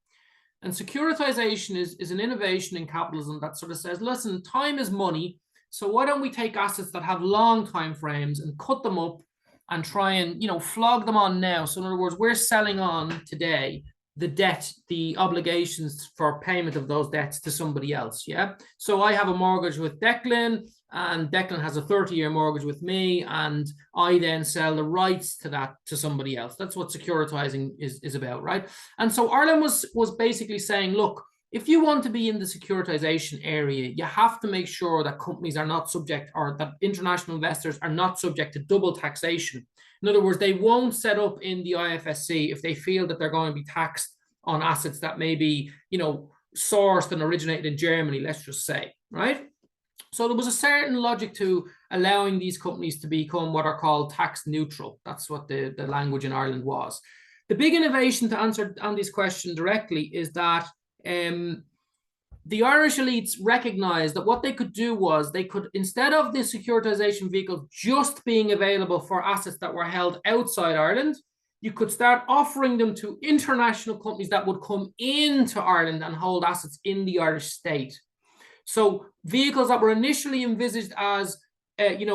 And securitization is an innovation in capitalism that sort of says, listen, time is money. So why don't we take assets that have long time frames and cut them up and try and, flog them on now. So in other words, we're selling on today the debt, the obligations for payment of those debts to somebody else. Yeah. So I have a mortgage with Declan, and Declan has a 30-year mortgage with me, and I then sell the rights to that to somebody else. That's what securitizing is about, right? And so Ireland was basically saying, look, if you want to be in the securitization area, you have to make sure that companies are not subject, or that international investors are not subject to double taxation. In other words, they won't set up in the IFSC if they feel that they're going to be taxed on assets that may be, sourced and originated in Germany, let's just say, right? So there was a certain logic to allowing these companies to become what are called tax neutral. That's what the language in Ireland was. The big innovation, to answer Andy's question directly, is that the Irish elites recognized that what they could do was they could, instead of the securitization vehicle just being available for assets that were held outside Ireland, you could start offering them to international companies that would come into Ireland and hold assets in the Irish state. So vehicles that were initially envisaged as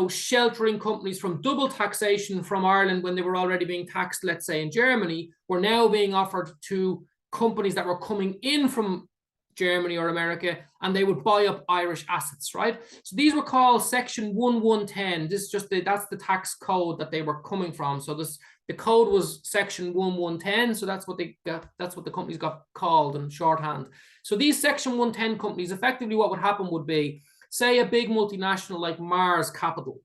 sheltering companies from double taxation from Ireland when they were already being taxed, let's say in Germany, were now being offered to companies that were coming in from Germany or America, and they would buy up Irish assets, right? So these were called Section 1110. This is just that's the tax code that they were coming from. So the code was Section 1110. So that's what the companies got called in shorthand. So these Section 110 companies, effectively what would happen would be, say a big multinational like Mars Capital,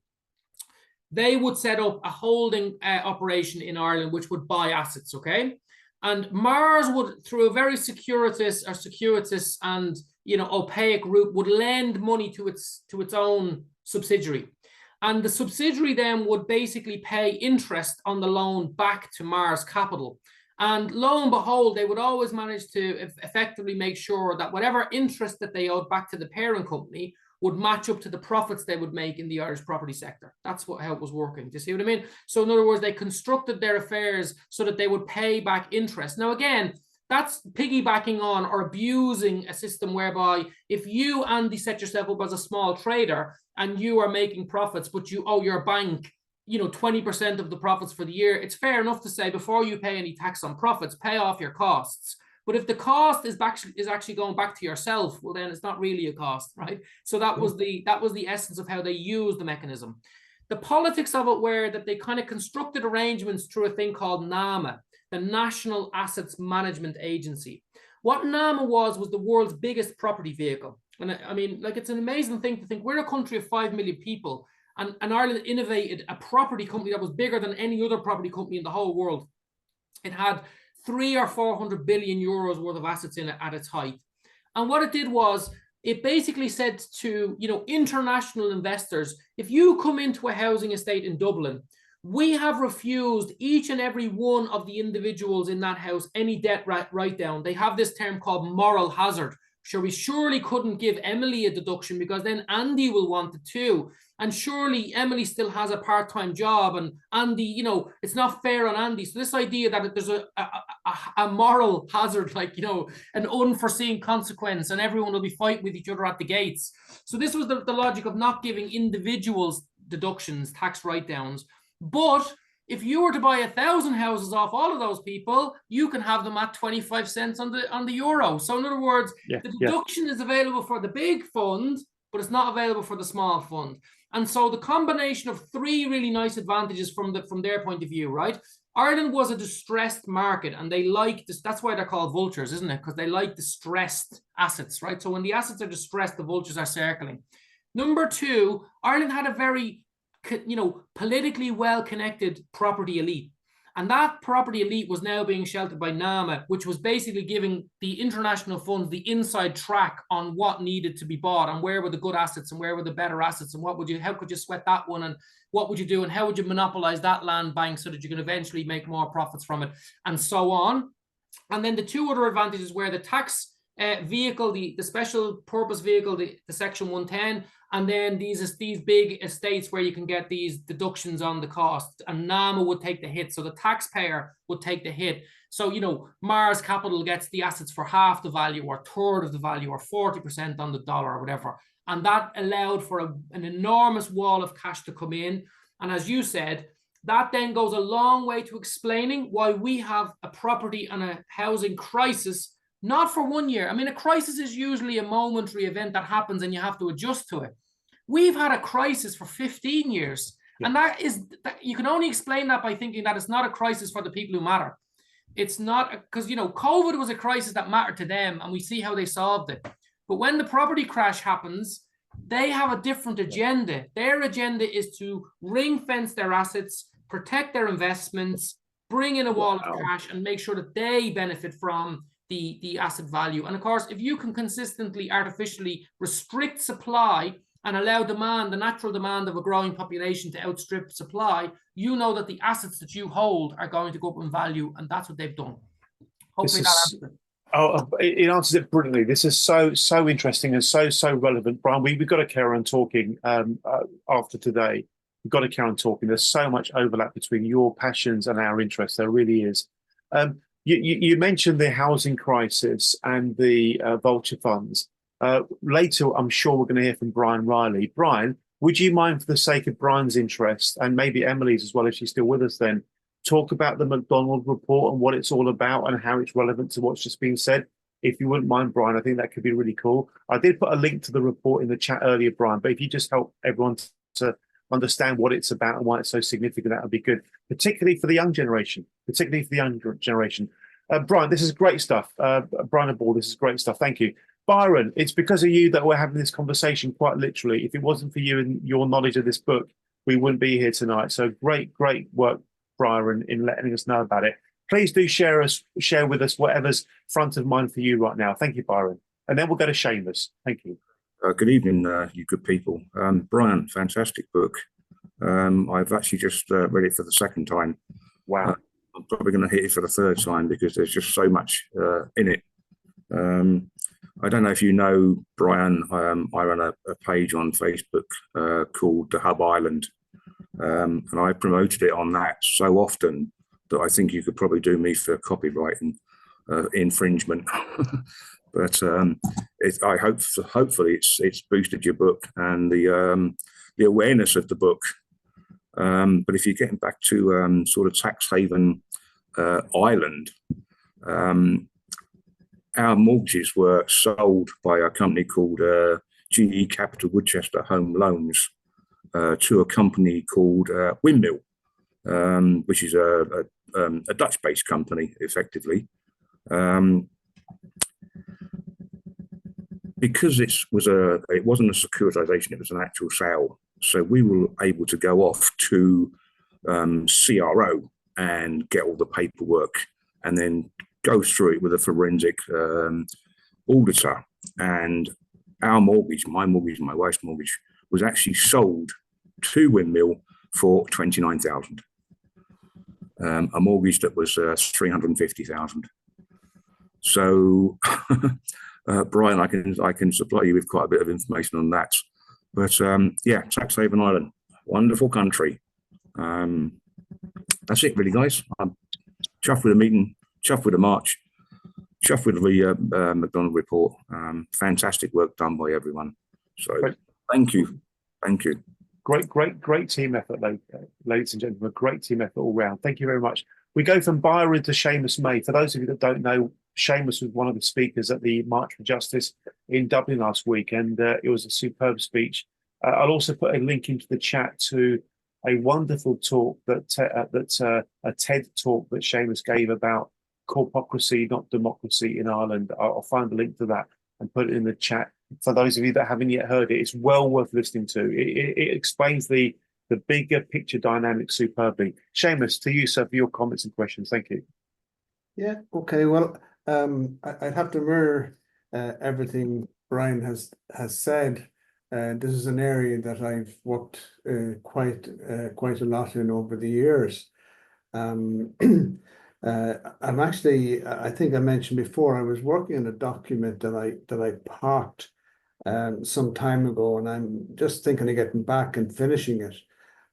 they would set up a holding operation in Ireland which would buy assets, okay? And Mars would, through a very circuitous and opaque route, would lend money to its own subsidiary. And the subsidiary then would basically pay interest on the loan back to Mars Capital. And lo and behold, they would always manage to effectively make sure that whatever interest that they owed back to the parent company would match up to the profits they would make in the Irish property sector. That's how it was working. Do you see what I mean? So in other words, they constructed their affairs so that they would pay back interest. Now, again, that's piggybacking on or abusing a system whereby if you, Andy, set yourself up as a small trader and you are making profits, but you owe your bank 20% of the profits for the year, it's fair enough to say, before you pay any tax on profits, pay off your costs. But if the cost is actually going back to yourself, well, then it's not really a cost, right? So that was the essence of how they used the mechanism. The politics of it were that they kind of constructed arrangements through a thing called NAMA, the National Assets Management Agency. What NAMA was the world's biggest property vehicle. And I mean, like, it's an amazing thing to think we're a country of 5 million people, and Ireland innovated a property company that was bigger than any other property company in the whole world. It had 300 or 400 billion euros worth of assets in it at its height. And what it did was, it basically said to international investors, if you come into a housing estate in Dublin, we have refused each and every one of the individuals in that house any debt write down. They have this term called moral hazard. Sure, we surely couldn't give Emily a deduction because then Andy will want it too. And surely Emily still has a part-time job, and Andy, it's not fair on Andy. So this idea that there's a moral hazard, like, an unforeseen consequence, and everyone will be fighting with each other at the gates. So this was the logic of not giving individuals deductions, tax write-downs. But if you were to buy 1,000 houses off all of those people, you can have them at 25 cents on the euro. So in other words, the deduction is available for the big fund, but it's not available for the small fund. And so the combination of three really nice advantages from their point of view, right? Ireland was a distressed market, and they like this. That's why they're called vultures, isn't it? Because they like distressed assets, right? So when the assets are distressed, the vultures are circling. Number two, Ireland had a very politically well-connected property elite. And that property elite was now being sheltered by NAMA, which was basically giving the international funds the inside track on what needed to be bought, and where were the good assets and where were the better assets, and how could you sweat that one, and what would you do, and how would you monopolize that land bank so that you can eventually make more profits from it, and so on. And then the two other advantages were the tax vehicle, the special purpose vehicle, the Section 110, and then these big estates where you can get these deductions on the cost, and NAMA would take the hit. So the taxpayer would take the hit. So, Mars Capital gets the assets for half the value, or a third of the value, or 40% on the dollar, or whatever. And that allowed for an enormous wall of cash to come in. And as you said, that then goes a long way to explaining why we have a property and a housing crisis. Not for 1 year. I mean, a crisis is usually a momentary event that happens and you have to adjust to it. We've had a crisis for 15 years. Yeah. And that you can only explain that by thinking that it's not a crisis for the people who matter. It's not because, COVID was a crisis that mattered to them, and we see how they solved it. But when the property crash happens, they have a different agenda. Their agenda is to ring fence their assets, protect their investments, bring in a wall of cash, and make sure that they benefit from the asset value. And of course, if you can consistently, artificially restrict supply and allow demand, the natural demand of a growing population, to outstrip supply, you know that the assets that you hold are going to go up in value, and that's what they've done. Hopefully that answers it. Oh, it answers it brilliantly. This is so interesting and so relevant, Brian. We've got to carry on talking after today. We've got to carry on talking. There's so much overlap between your passions and our interests. There really is. You mentioned the housing crisis and the vulture funds. Later, I'm sure we're going to hear from Brian Riley. Brian, would you mind, for the sake of Brian's interest, and maybe Emily's as well, if she's still with us then, talk about the McDonald report and what it's all about and how it's relevant to what's just been said? If you wouldn't mind, Brian, I think that could be really cool. I did put a link to the report in the chat earlier, Brian, but if you just help everyone to understand what it's about and why it's so significant, that would be good, particularly for the young generation, Brian, this is great stuff. Brian and Ball, this is great stuff. Thank you. Byron, it's because of you that we're having this conversation, quite literally. If it wasn't for you and your knowledge of this book, we wouldn't be here tonight. So great work, Byron, in letting us know about it. Please do share with us whatever's front of mind for you right now. Thank you, Byron. And then we'll go to Seamus. Thank you. Good evening, you good people. Brian, fantastic book. I've actually just read it for the second time. Wow. I'm probably going to hit it for the third time because there's just so much in it. I don't know if you know, Brian, I run a page on Facebook called The Hub Island. And I promoted it on that so often that I think you could probably do me for copyright infringement. But I hope, hopefully, it's boosted your book and the awareness of the book. But if you're getting back to sort of tax haven island, our mortgages were sold by a company called GE Capital Woodchester Home Loans to a company called Windmill, which is a Dutch-based company, effectively. Because it wasn't a securitization, it was an actual sale. So we were able to go off to CRO and get all the paperwork and then go through it with a forensic auditor. And our mortgage, my mortgage, my wife's mortgage, was actually sold to Windmill for $29,000. A mortgage that was $350,000. So, Brian, I can supply you with quite a bit of information on that. But yeah, Tax Haven Island, wonderful country. That's it, really, guys. I'm chuffed with the meeting, chuffed with the march, chuffed with the McDonald report. Fantastic work done by everyone. So, thank you. Great team effort, ladies and gentlemen. Great team effort all round. Thank you very much. We go from Byron to Seamus May. For those of you that don't know, Seamus was one of the speakers at the March for Justice in Dublin last week, and it was a superb speech. I'll also put a link into the chat to a wonderful talk a TED talk that Seamus gave about corpocracy, not democracy, in Ireland. I'll find the link to that and put it in the chat. For those of you that haven't yet heard it, it's well worth listening to. It explains the bigger picture dynamic superbly. Seamus, to you, sir, for your comments and questions. Thank you. Yeah, okay. Well, I'd have to mirror everything Brian has said. This is an area that I've worked quite a lot in over the years. I'm actually, I think I mentioned before, I was working on a document that I parked some time ago, and I'm just thinking of getting back and finishing it.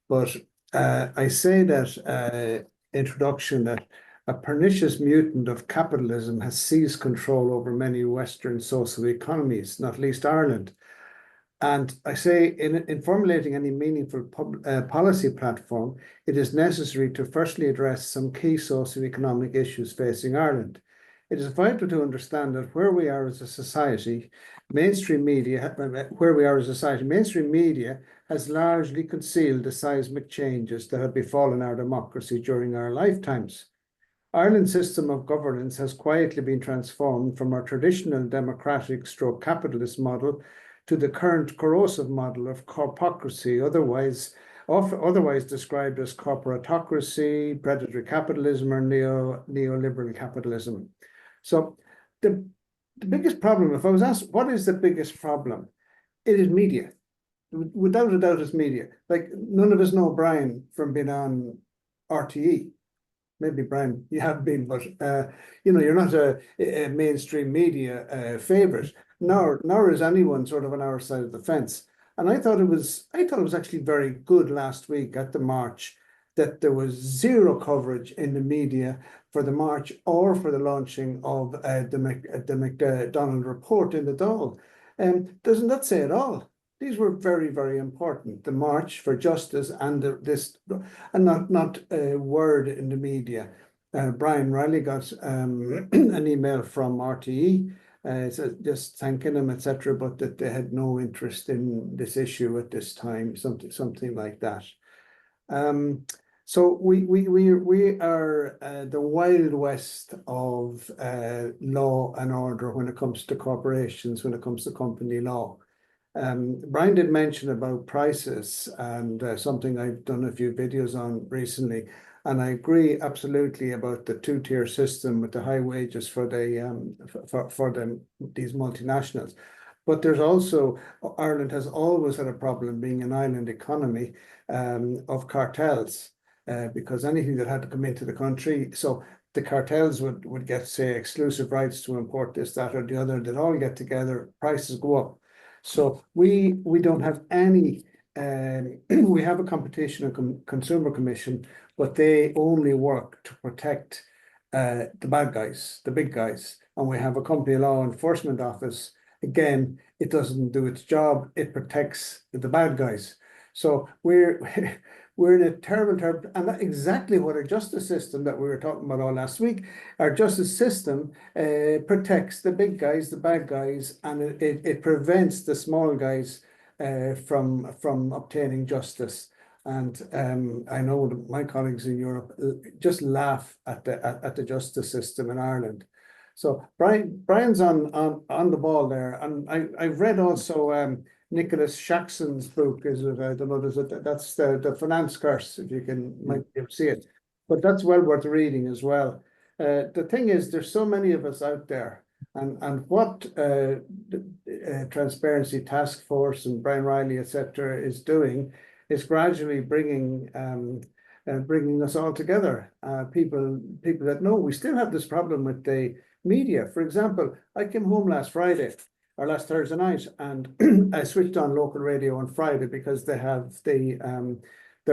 But I say that introduction that a pernicious mutant of capitalism has seized control over many Western social economies, not least Ireland. And I say in formulating any meaningful policy platform, it is necessary to firstly address some key socioeconomic issues facing Ireland. It is vital to understand that where we are as a society, mainstream media has largely concealed the seismic changes that have befallen our democracy during our lifetimes. Ireland's system of governance has quietly been transformed from our traditional democratic stroke capitalist model to the current corrosive model of corpocracy, otherwise described as corporatocracy, predatory capitalism, or neoliberal capitalism. So the biggest problem, if I was asked, what is the biggest problem? It is media. Without a doubt, it's media. Like, none of us know Brian from being on RTE. Maybe, Brian, you have been, but you know, you're not a mainstream media favorite, nor is anyone sort of on our side of the fence. And I thought it was actually very good last week at the march that there was zero coverage in the media for the march or for the launching of the McDonald report in the Dáil. Doesn't that say it all? These were very, very important. The March for Justice and not a word in the media. Brian Riley got an email from RTE, just thanking him, etc., but that they had no interest in this issue at this time, something like that. So we are the Wild West of law and order when it comes to corporations, when it comes to company law. Brian did mention about prices, and something I've done a few videos on recently, and I agree absolutely about the two-tier system with the high wages for these multinationals. But there's also, Ireland has always had a problem being an island economy of cartels, because anything that had to come into the country, so the cartels would get, say, exclusive rights to import this, that, or the other. They'd all get together, prices go up. So we don't have any, we have a Competition and Consumer Commission, but they only work to protect the bad guys, the big guys. And we have a Company Law Enforcement Office. Again, it doesn't do its job. It protects the bad guys. So we're in a terrible, and that's exactly what our justice system that we were talking about all last week. Our justice system protects the big guys, the bad guys, and it prevents the small guys from obtaining justice. And I know that my colleagues in Europe just laugh at the justice system in Ireland. So Brian's on the ball there, and I've read also Nicholas Shaxson's book. Is it? I don't know. That's the Finance Curse. If you might see it, but that's well worth reading as well. The thing is, there's so many of us out there, and what Transparency Task Force and Brian Riley, etc., is doing is gradually bringing us all together. People that know we still have this problem with the media. For example, I came home last Thursday night, and I switched on local radio on Friday because they have the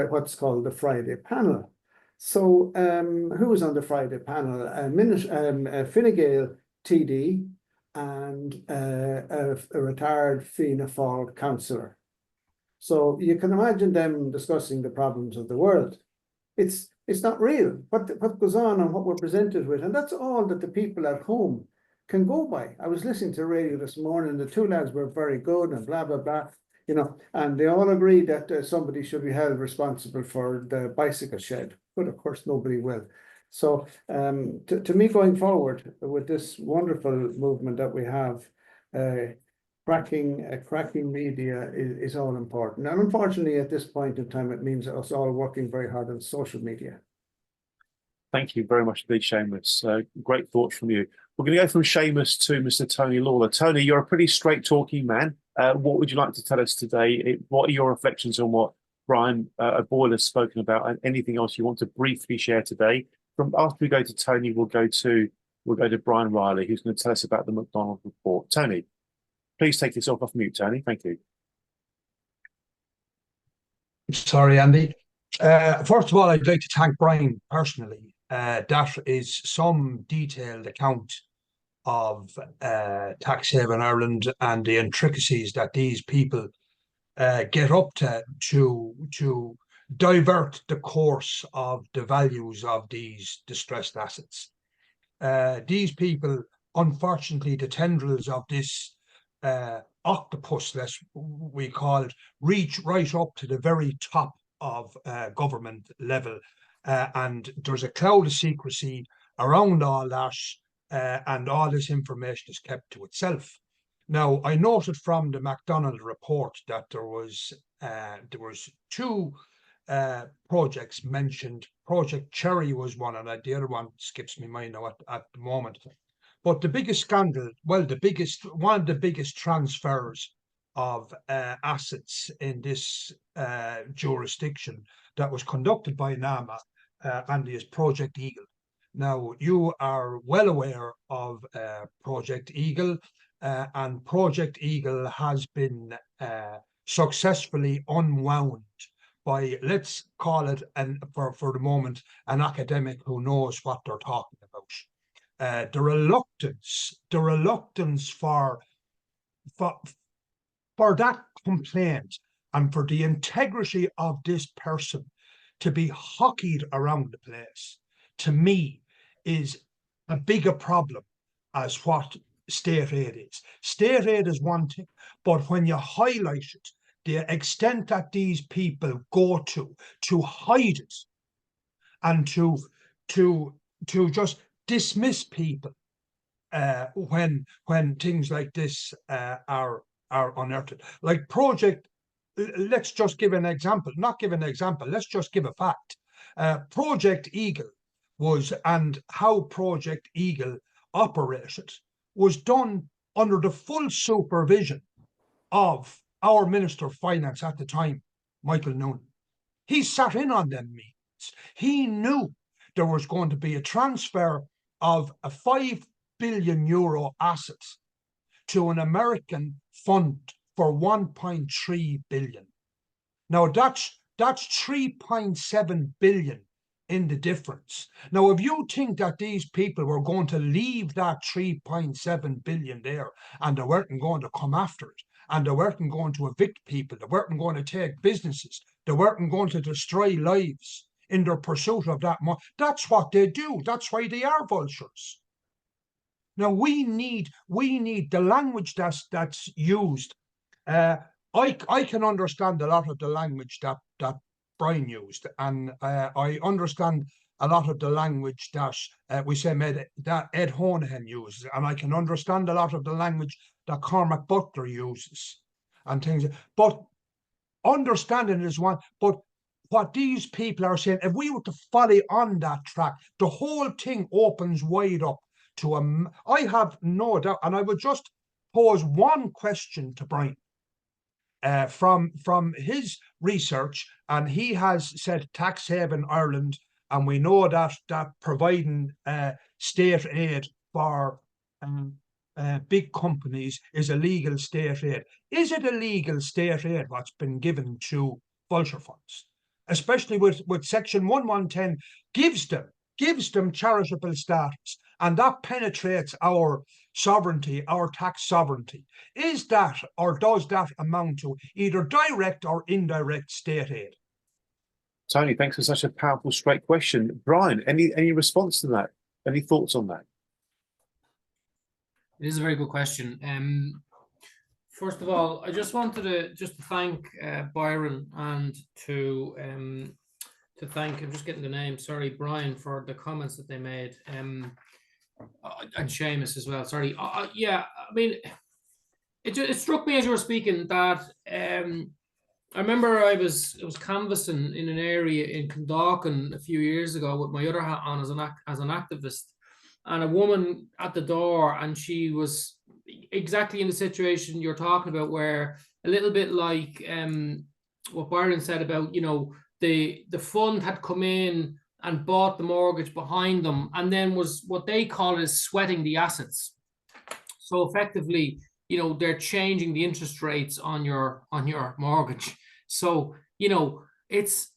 what's called the Friday panel. So who was on the Friday panel? Fine Gael TD and a retired Fianna Fáil councillor. So you can imagine them discussing the problems of the world. It's not real what goes on and what we're presented with, and that's all that the people at home can go by. I was listening to radio this morning. The two lads were very good and blah blah blah, you know, and they all agreed that somebody should be held responsible for the bicycle shed, but of course nobody will. So to me, going forward with this wonderful movement that we have, cracking media is all important. And unfortunately, at this point in time, it means us all working very hard on social media. Thank you very much indeed, Seamus. Great thoughts from you. We're going to go from Seamus to Mr. Tony Lawler. Tony, you're a pretty straight talking man. What would you like to tell us today? What are your reflections on what Brian Boyle has spoken about, and anything else you want to briefly share today? After we go to Tony, we'll go to Brian Riley, who's going to tell us about the McDonald report. Tony, please take yourself off mute, Tony. Thank you. Sorry, Andy. First of all, I'd like to thank Brian personally. That is some detailed account of Tax Haven Ireland and the intricacies that these people get up to divert the course of the values of these distressed assets. These people, unfortunately, the tendrils of this octopus, we call it, reach right up to the very top of government level. And there's a cloud of secrecy around all that, and all this information is kept to itself. Now, I noted from the McDonald report that there was two projects mentioned. Project Cherry was one, and the other one skips my mind now at the moment. But the biggest scandal, well, one of the biggest transfers of assets in this jurisdiction that was conducted by NAMA, and is Project Eagle. Now, you are well aware of Project Eagle, and Project Eagle has been successfully unwound by, let's call it, for the moment, an academic who knows what they're talking about. The reluctance for that complaint and for the integrity of this person to be hockeyed around the place, to me, is a bigger problem as what state aid is. State aid is one thing, but when you highlight it, the extent that these people go to hide it and to just dismiss people when things like this are unearthed. Like Project, let's just give an example, not give an example, let's just give a fact. Project Eagle was, and how Project Eagle operated, was done under the full supervision of our Minister of Finance at the time, Michael Noonan. He sat in on them meetings. He knew there was going to be a transfer of a €5 billion asset to an American fund for 1.3 billion. Now that's 3.7 billion in the difference. Now, if you think that these people were going to leave that 3.7 billion there and they weren't going to come after it, and they weren't going to evict people, they weren't going to take businesses, they weren't going to destroy lives in their pursuit of that money, that's what they do. That's why they are vultures. Now, we need the language that's used. I can understand a lot of the language that Brian used, and I understand a lot of the language that that Ed Honohan uses, and I can understand a lot of the language that Cormac Butler uses and things. But understanding is one. But what these people are saying, if we were to follow on that track, the whole thing opens wide up to I have no doubt, and I would just pose one question to Brian. From his research, and he has said tax haven Ireland, and we know that providing state aid for big companies is illegal state aid. Is it illegal state aid what's been given to vulture funds, especially with Section 1110 gives them charitable status, and that penetrates our sovereignty, our tax sovereignty? Is that, or does that amount to either direct or indirect state aid? Tony, thanks for such a powerful, straight question. Brian, any response to that? Any thoughts on that? It is a very good question. First of all, I just wanted to thank Byron and to thank, I'm just getting the name, sorry, Brian, for the comments that they made, and Seamus as well. Sorry, yeah, I mean, it struck me as you were speaking that I remember I was canvassing in an area in Clondalkin a few years ago with my other hat on as an activist, and a woman at the door, and she was exactly in the situation you're talking about, where a little bit like what Byron said about, you know, the fund had come in and bought the mortgage behind them, and then was what they call is sweating the assets. So effectively, you know, they're changing the interest rates on your mortgage. So, you know, it's,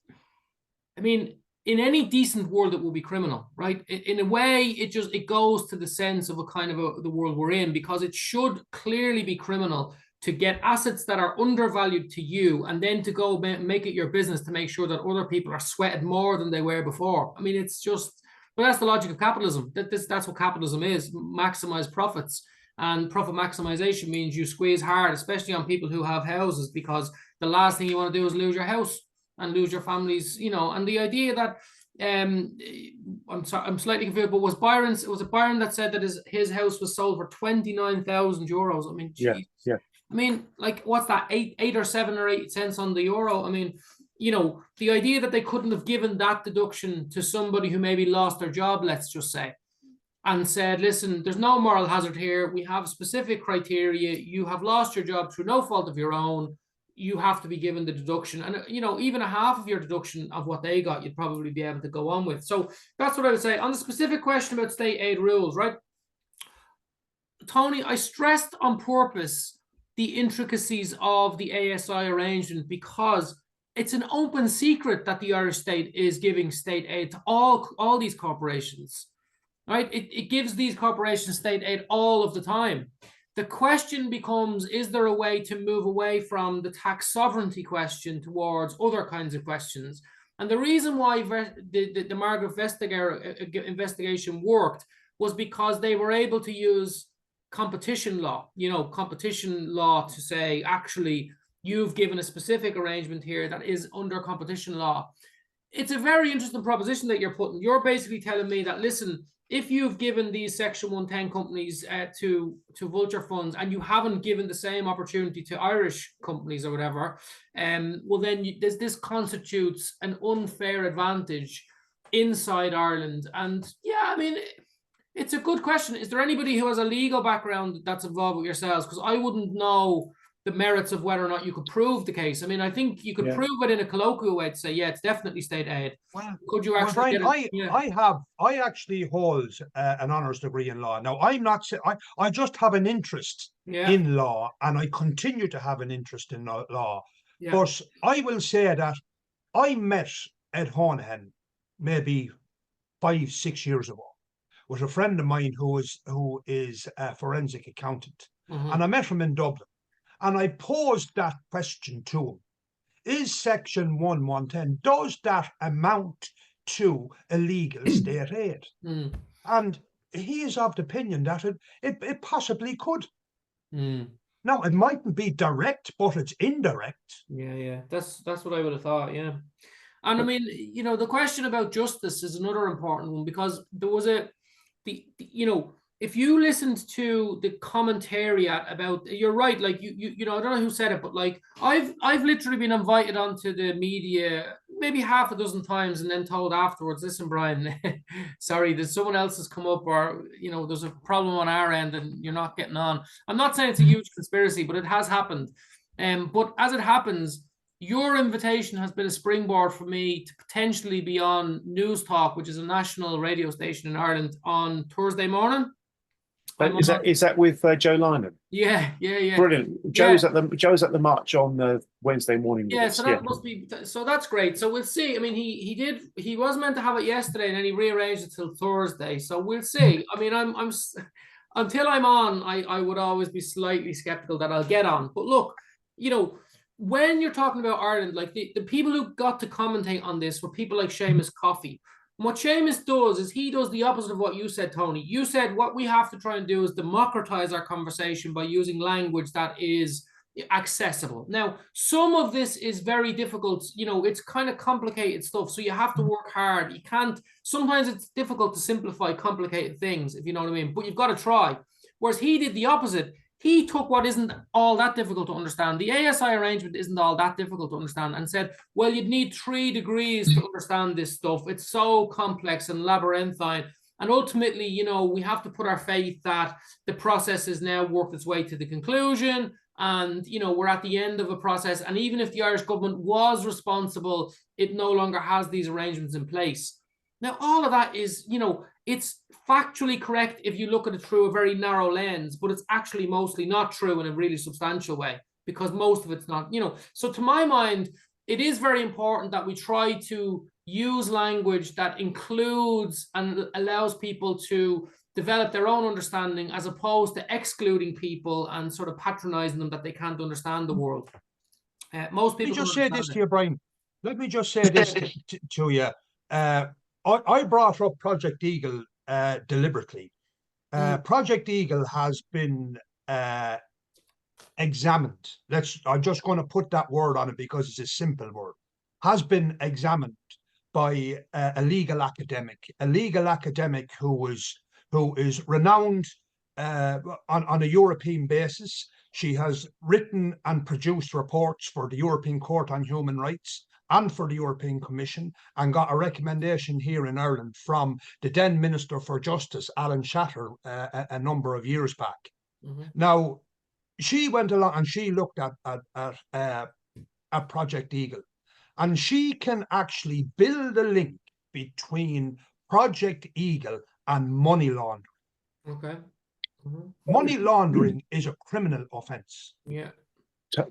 I mean, in any decent world, it will be criminal, right? In a way, it goes to the sense of a kind of the world we're in, because it should clearly be criminal to get assets that are undervalued to you and then to go make it your business to make sure that other people are sweated more than they were before. I mean, it's just, but that's the logic of capitalism. That's what capitalism is: maximize profits. And profit maximization means you squeeze hard, especially on people who have houses, because the last thing you want to do is lose your house and lose your families, you know. And the idea that I'm sorry, I'm slightly confused, but was it Byron that said that his house was sold for 29,000 euros? I mean, Yeah, geez. yeah. I mean, like, what's that? Eight or 7 or 8 cents on the euro. I mean, you know, the idea that they couldn't have given that deduction to somebody who maybe lost their job, let's just say, and said, listen, there's no moral hazard here. We have specific criteria. You have lost your job through no fault of your own. You have to be given the deduction. And, you know, even a half of your deduction of what they got, you'd probably be able to go on with. So that's what I would say. On the specific question about state aid rules, right? Tony, I stressed on purpose the intricacies of the ASI arrangement because it's an open secret that the Irish state is giving state aid to all these corporations, right? It gives these corporations state aid all of the time. The question becomes, is there a way to move away from the tax sovereignty question towards other kinds of questions? And the reason why the Margaret Vestager investigation worked was because they were able to use competition law, to say, actually, you've given a specific arrangement here that is under competition law. It's a very interesting proposition that you're putting. You're basically telling me that, listen, if you've given these Section 110 companies to vulture funds and you haven't given the same opportunity to Irish companies or whatever, well, then this constitutes an unfair advantage inside Ireland. And yeah, I mean, it's a good question. Is there anybody who has a legal background that's involved with yourselves? Because I wouldn't know the merits of whether or not you could prove the case. I mean, I think you could prove it in a colloquial way to say, yeah, it's definitely state aid. Well, could you actually Brian, I actually hold an honours degree in law. Now, I'm not, I just have an interest in law, and I continue to have an interest in law. Yeah. But I will say that I met Ed Honohan maybe 5-6 years ago with a friend of mine who is a forensic accountant. And I met him in Dublin. And I posed that question to him. Is Section 110, does that amount to illegal state aid? And he is of the opinion that it possibly could. Now, it mightn't be direct, but it's indirect. Yeah. That's what I would have thought, yeah. And I mean, you know, the question about justice is another important one, because there was if you listened to the commentariat about, you're right, like you know, I don't know who said it, but like I've literally been invited onto the media maybe half a dozen times and then told afterwards, listen, Brian, sorry, there's someone else has come up, or, you know, there's a problem on our end and you're not getting on. I'm not saying it's a huge conspiracy, but it has happened. But as it happens, your invitation has been a springboard for me to potentially be on News Talk, which is a national radio station in Ireland, on Thursday morning. Is that with Joe Lyman? Yeah. Brilliant. Joe's at the march on the Wednesday morning. Yeah, so that must be, so that's great. So we'll see. I mean, he was meant to have it yesterday, and then he rearranged it till Thursday. So we'll see. I mean, I'm until I'm on, I would always be slightly skeptical that I'll get on. But look, you know, when you're talking about Ireland, like the people who got to commentate on this were people like Seamus Coffey. And what Seamus does is he does the opposite of what you said, Tony. You said what we have to try and do is democratize our conversation by using language that is accessible. Now, some of this is very difficult. You know, it's kind of complicated stuff, so you have to work hard. You can't, sometimes it's difficult to simplify complicated things, if you know what I mean, but you've got to try. Whereas he did the opposite. He took what isn't all that difficult to understand. The ASI arrangement isn't all that difficult to understand, and said, well, you'd need 3 degrees to understand this stuff. It's so complex and labyrinthine. And ultimately, you know, we have to put our faith that the process has now worked its way to the conclusion. And, you know, we're at the end of a process. And even if the Irish government was responsible, it no longer has these arrangements in place. Now, all of that is, you know, it's factually correct if you look at it through a very narrow lens, but it's actually mostly not true in a really substantial way, because most of it's not, you know. So to my mind, it is very important that we try to use language that includes and allows people to develop their own understanding, as opposed to excluding people and sort of patronizing them that they can't understand the world. Most people. Let me just say this to you, Brian. Let me just say this to you. I brought up Project Eagle deliberately. Project Eagle has been examined. I'm just going to put that word on it because it's a simple word. Has been examined by a legal academic who is renowned on a European basis. She has written and produced reports for the European Court on Human Rights and for the European Commission, and got a recommendation here in Ireland from the then Minister for Justice, Alan Shatter, a number of years back. Now, she went along and she looked at Project Eagle, and she can actually build a link between Project Eagle and money laundering. Okay. Money laundering is a criminal offence. Yeah.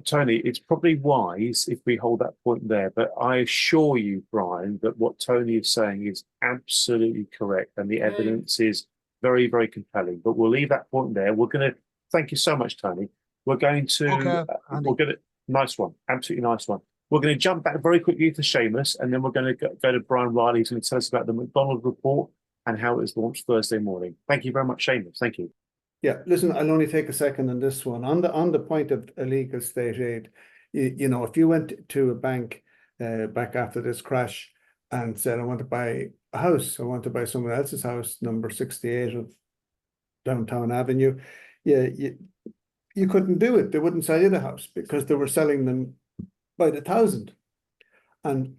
Tony, it's probably wise if we hold that point there, but I assure you, Brian, that what Tony is saying is absolutely correct, and the evidence is very, very compelling. But we'll leave that point there. We're going to thank you so much, Tony. We're going to nice one, absolutely nice one. We're going to jump back very quickly to Seamus, and then we're going to go to Brian Riley, who's going to tell us about the McDonald report and how it was launched Thursday morning. Thank you very much, Seamus. Thank you. Yeah, listen, I'll only take a second on this one. On the point of illegal state aid, you know, if you went to a bank back after this crash and said, I want to buy a house, I want to buy someone else's house, number 68 of Downtown Avenue, you couldn't do it. They wouldn't sell you the house because they were selling them by the thousand. And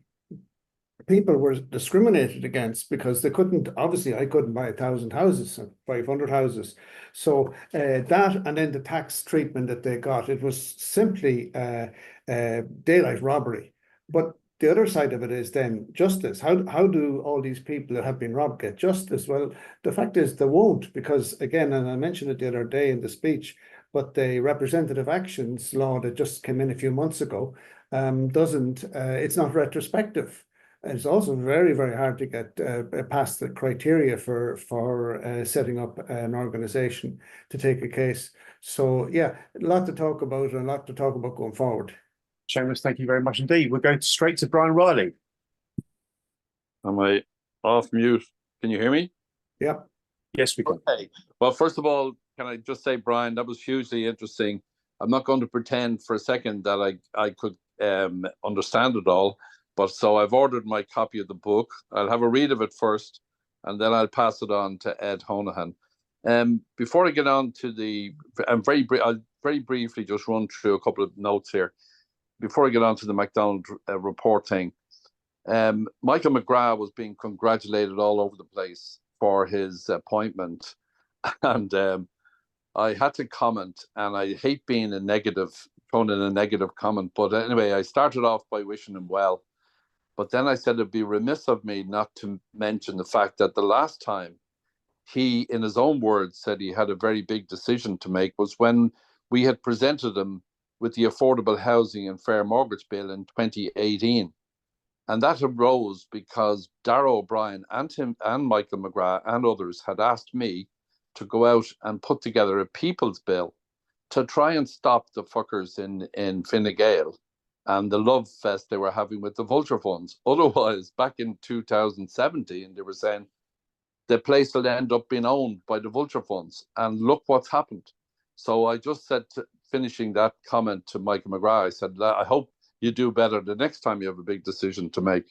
people were discriminated against because they couldn't, obviously I couldn't buy 1,000 houses, 500 houses. So that, and then the tax treatment that they got, it was simply daylight robbery. But the other side of it is then justice. How do all these people that have been robbed get justice? Well, the fact is they won't, because again, and I mentioned it the other day in the speech, but the representative actions law that just came in a few months ago it's not retrospective. It's also very, very hard to get past the criteria for setting up an organization to take a case. So yeah, a lot to talk about and a lot to talk about going forward. Seamus, thank you very much indeed. We're going straight to Brian Riley. Am I off mute? Can you hear me? Yeah. Yes, we can. Okay. Well, first of all, can I just say, Brian, that was hugely interesting. I'm not going to pretend for a second that I could understand it all. But so I've ordered my copy of the book. I'll have a read of it first, and then I'll pass it on to Ed Honohan. Before I get on to I'll very briefly just run through a couple of notes here. Before I get on to the McDonald report thing, Michael McGrath was being congratulated all over the place for his appointment. And I had to comment, and I hate being thrown in a negative comment. But anyway, I started off by wishing him well. But then I said it'd be remiss of me not to mention the fact that the last time he, in his own words, said he had a very big decision to make was when we had presented him with the Affordable Housing and Fair Mortgage Bill in 2018. And that arose because Darragh O'Brien and Michael McGrath and others had asked me to go out and put together a people's bill to try and stop the fuckers in Fine Gael and the love fest they were having with the vulture funds. Otherwise, back in 2017, they were saying the place will end up being owned by the vulture funds. And look what's happened. So I just said, finishing that comment to Michael McGrath, I said, I hope you do better the next time you have a big decision to make,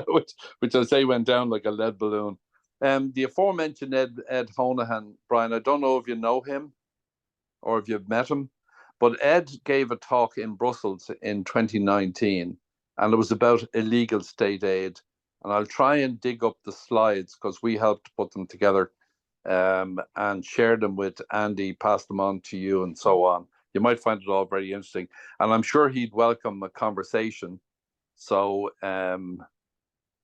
which I say went down like a lead balloon. The aforementioned Ed Honohan, Brian, I don't know if you know him or if you've met him, but Ed gave a talk in Brussels in 2019, and it was about illegal state aid. And I'll try and dig up the slides because we helped put them together and share them with Andy, pass them on to you and so on. You might find it all very interesting. And I'm sure he'd welcome a conversation. So anyway,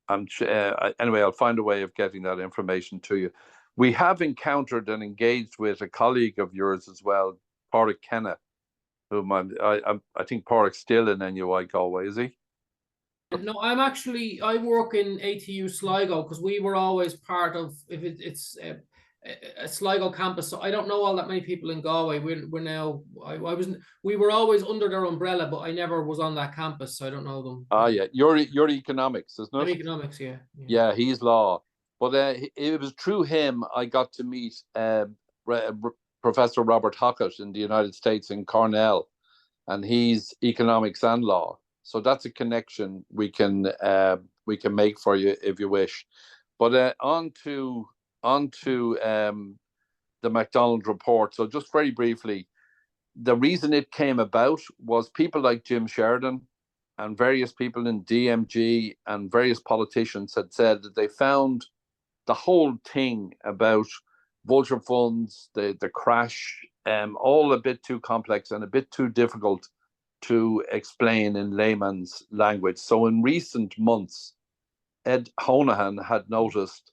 I'll find a way of getting that information to you. We have encountered and engaged with a colleague of yours as well, Pádraig Kenna, whom I think Pádraig's still in NUI Galway, is he? No, I work in ATU Sligo because we were always part of, it's a Sligo campus. So I don't know all that many people in Galway. We were always under their umbrella, but I never was on that campus, so I don't know them. Yeah, you're economics, isn't it? I'm economics, yeah. Yeah, he's law. But it was through him I got to meet Professor Robert Hockett in the United States in Cornell, and he's economics and law. So that's a connection we can make for you if you wish. But on to the McDonald report. So just very briefly, the reason it came about was people like Jim Sheridan and various people in DMG and various politicians had said that they found the whole thing about vulture funds, the crash, all a bit too complex and a bit too difficult to explain in layman's language. So in recent months, Ed Honohan had noticed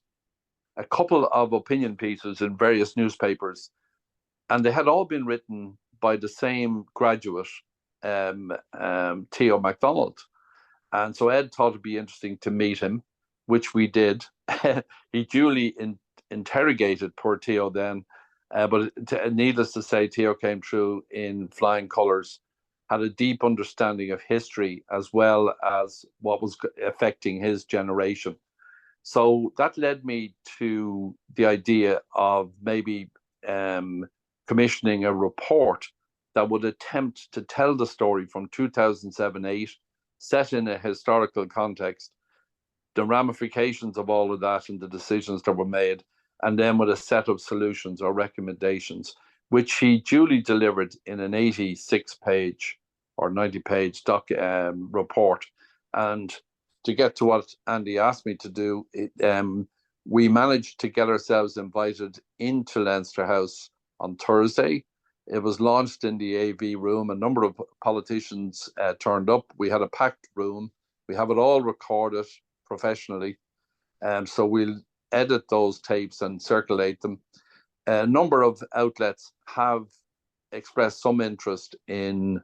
a couple of opinion pieces in various newspapers, and they had all been written by the same graduate, Theo MacDonald. And so Ed thought it'd be interesting to meet him, which we did. He duly interrogated poor Theo then, but needless to say, Theo came through in flying colours, had a deep understanding of history as well as what was affecting his generation. So that led me to the idea of maybe commissioning a report that would attempt to tell the story from 2007-8, set in a historical context, the ramifications of all of that and the decisions that were made, and then with a set of solutions or recommendations, which he duly delivered in an 86-page or 90-page report. And to get to what Andy asked me to do, we managed to get ourselves invited into Leinster House on Thursday. It was launched in the AV room. A number of politicians turned up. We had a packed room. We have it all recorded professionally. So we'll edit those tapes and circulate them. A number of outlets have expressed some interest in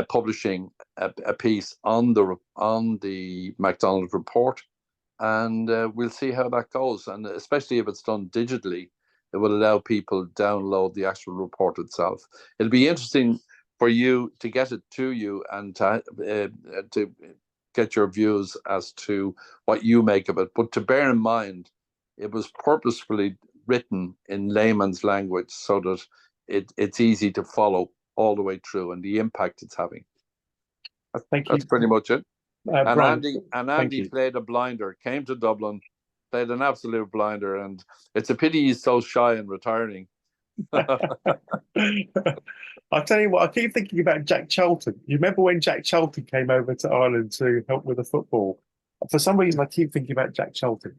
publishing a piece on the MacDonald report, and we'll see how that goes. And especially if it's done digitally, it will allow people to download the actual report itself. It'll be interesting for you to get it to you and to get your views as to what you make of it. But to bear in mind, it was purposefully written in layman's language so that it's easy to follow all the way through and the impact it's having. Thank you. That's pretty much it. And Brian, Andy played a blinder, came to Dublin, played an absolute blinder, and it's a pity he's so shy and retiring. I'll tell you what, I keep thinking about Jack Charlton. You remember when Jack Charlton came over to Ireland to help with the football? For some reason, I keep thinking about Jack Charlton.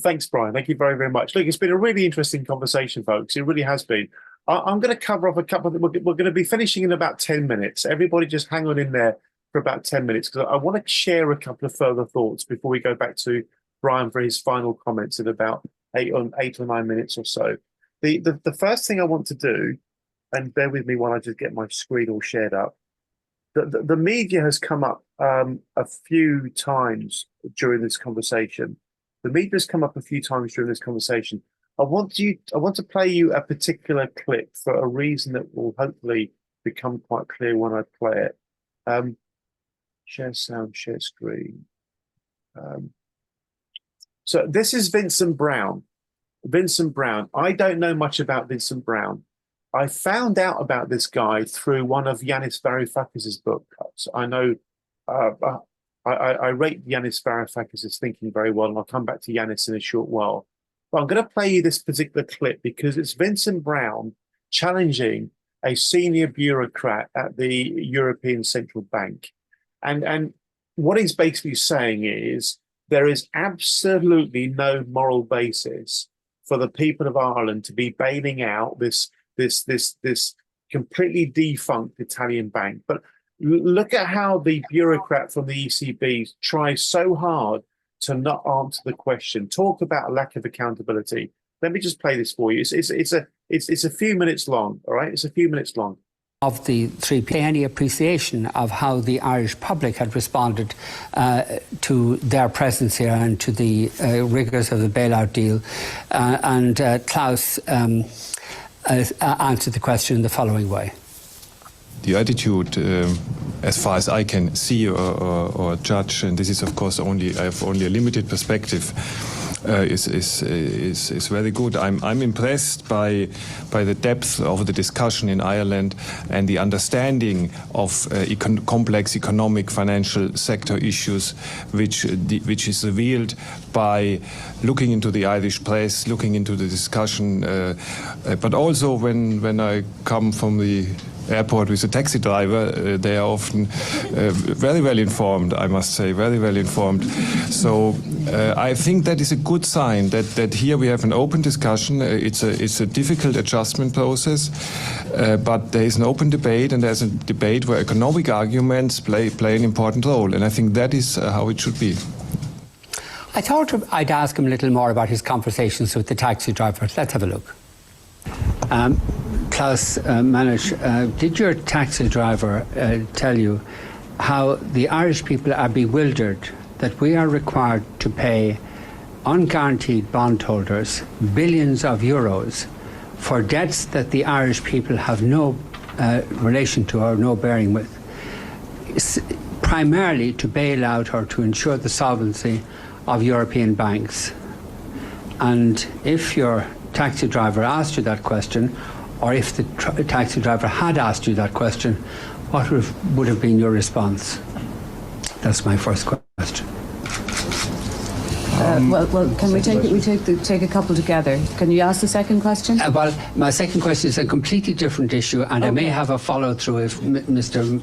Thanks, Brian. Thank you very, very much. Look, it's been a really interesting conversation, folks. It really has been. I'm going to cover off a couple of them. We're going to be finishing in about 10 minutes. Everybody just hang on in there for about 10 minutes because I want to share a couple of further thoughts before we go back to Brian for his final comments in about 8 or 9 minutes or so. The first thing I want to do, and bear with me while I just get my screen all shared up, the media has come up a few times during this conversation. The media has come up a few times during this conversation. I want to play you a particular clip for a reason that will hopefully become quite clear when I play it. Share sound, share screen. So this is Vincent Brown. Vincent Brown. I don't know much about Vincent Brown. I found out about this guy through one of Yanis Varoufakis' books. I know I rate Yanis Varoufakis' thinking very well, and I'll come back to Yanis in a short while. But I'm going to play you this particular clip because it's Vincent Brown challenging a senior bureaucrat at the European Central Bank. And what he's basically saying is there is absolutely no moral basis for the people of Ireland to be bailing out this completely defunct Italian bank. But look at how the bureaucrat from the ECB tries so hard to not answer the question. Talk about a lack of accountability. Let me just play this for you. It's a few minutes long. All right, it's a few minutes long. Of the 3P, any appreciation of how the Irish public had responded to their presence here and to the rigours of the bailout deal. And Klaus answered the question in the following way. The attitude, as far as I can see or judge, and this is of course I have only a limited perspective, is very good. I'm impressed by the depth of the discussion in Ireland and the understanding of complex economic financial sector issues, which is revealed by looking into the Irish press, looking into the discussion, but also when I come from the airport with a taxi driver, they are often very well informed, I must say, very well informed. So I think that is a good sign that here we have an open discussion. It's a difficult adjustment process, but there is an open debate, and there's a debate where economic arguments play an important role, and I think that is how it should be. I thought I'd ask him a little more about his conversations with the taxi driver. Let's have a look. Klaus Mannisch, did your taxi driver tell you how the Irish people are bewildered that we are required to pay unguaranteed bondholders billions of euros for debts that the Irish people have no relation to or no bearing with, primarily to bail out or to ensure the solvency of European banks? And if your taxi driver asked you that question, or if the taxi driver had asked you that question, what would have been your response? That's my first question. Well, can we take it? We take a couple together. Can you ask the second question? Well, my second question is a completely different issue, and I may have a follow-through if Mr.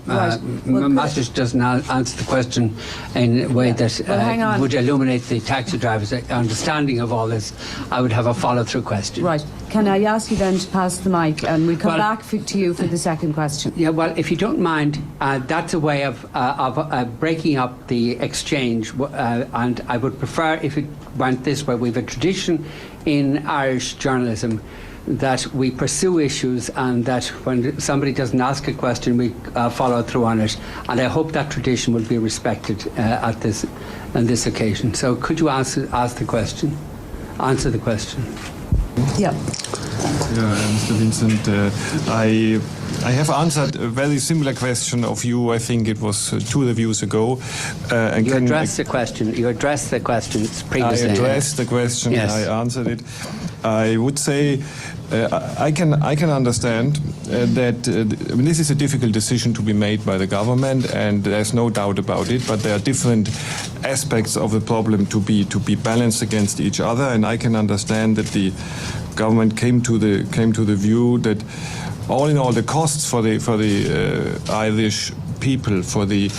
Masters doesn't answer the question in a way that would illuminate the taxi driver's understanding of all this. I would have a follow-through question. Right. Can I ask you then to pass the mic, and we'll come back to you for the second question? Yeah, well, if you don't mind, that's a way of breaking up the exchange, and I would prefer if it went this way. We have a tradition in Irish journalism that we pursue issues, and that when somebody doesn't ask a question, we follow through on it. And I hope that tradition will be respected on this occasion. So could you answer the question? Yeah. Mr. Vincent, I have answered a very similar question of you. I think it was 2 reviews ago. You addressed the question. You addressed the question previously. I addressed the question. Yes. I answered it. I would say I can understand that this is a difficult decision to be made by the government, and there's no doubt about it. But there are different aspects of the problem to be balanced against each other, and I can understand that the government came to the view that all in all the costs for the Irish people, for the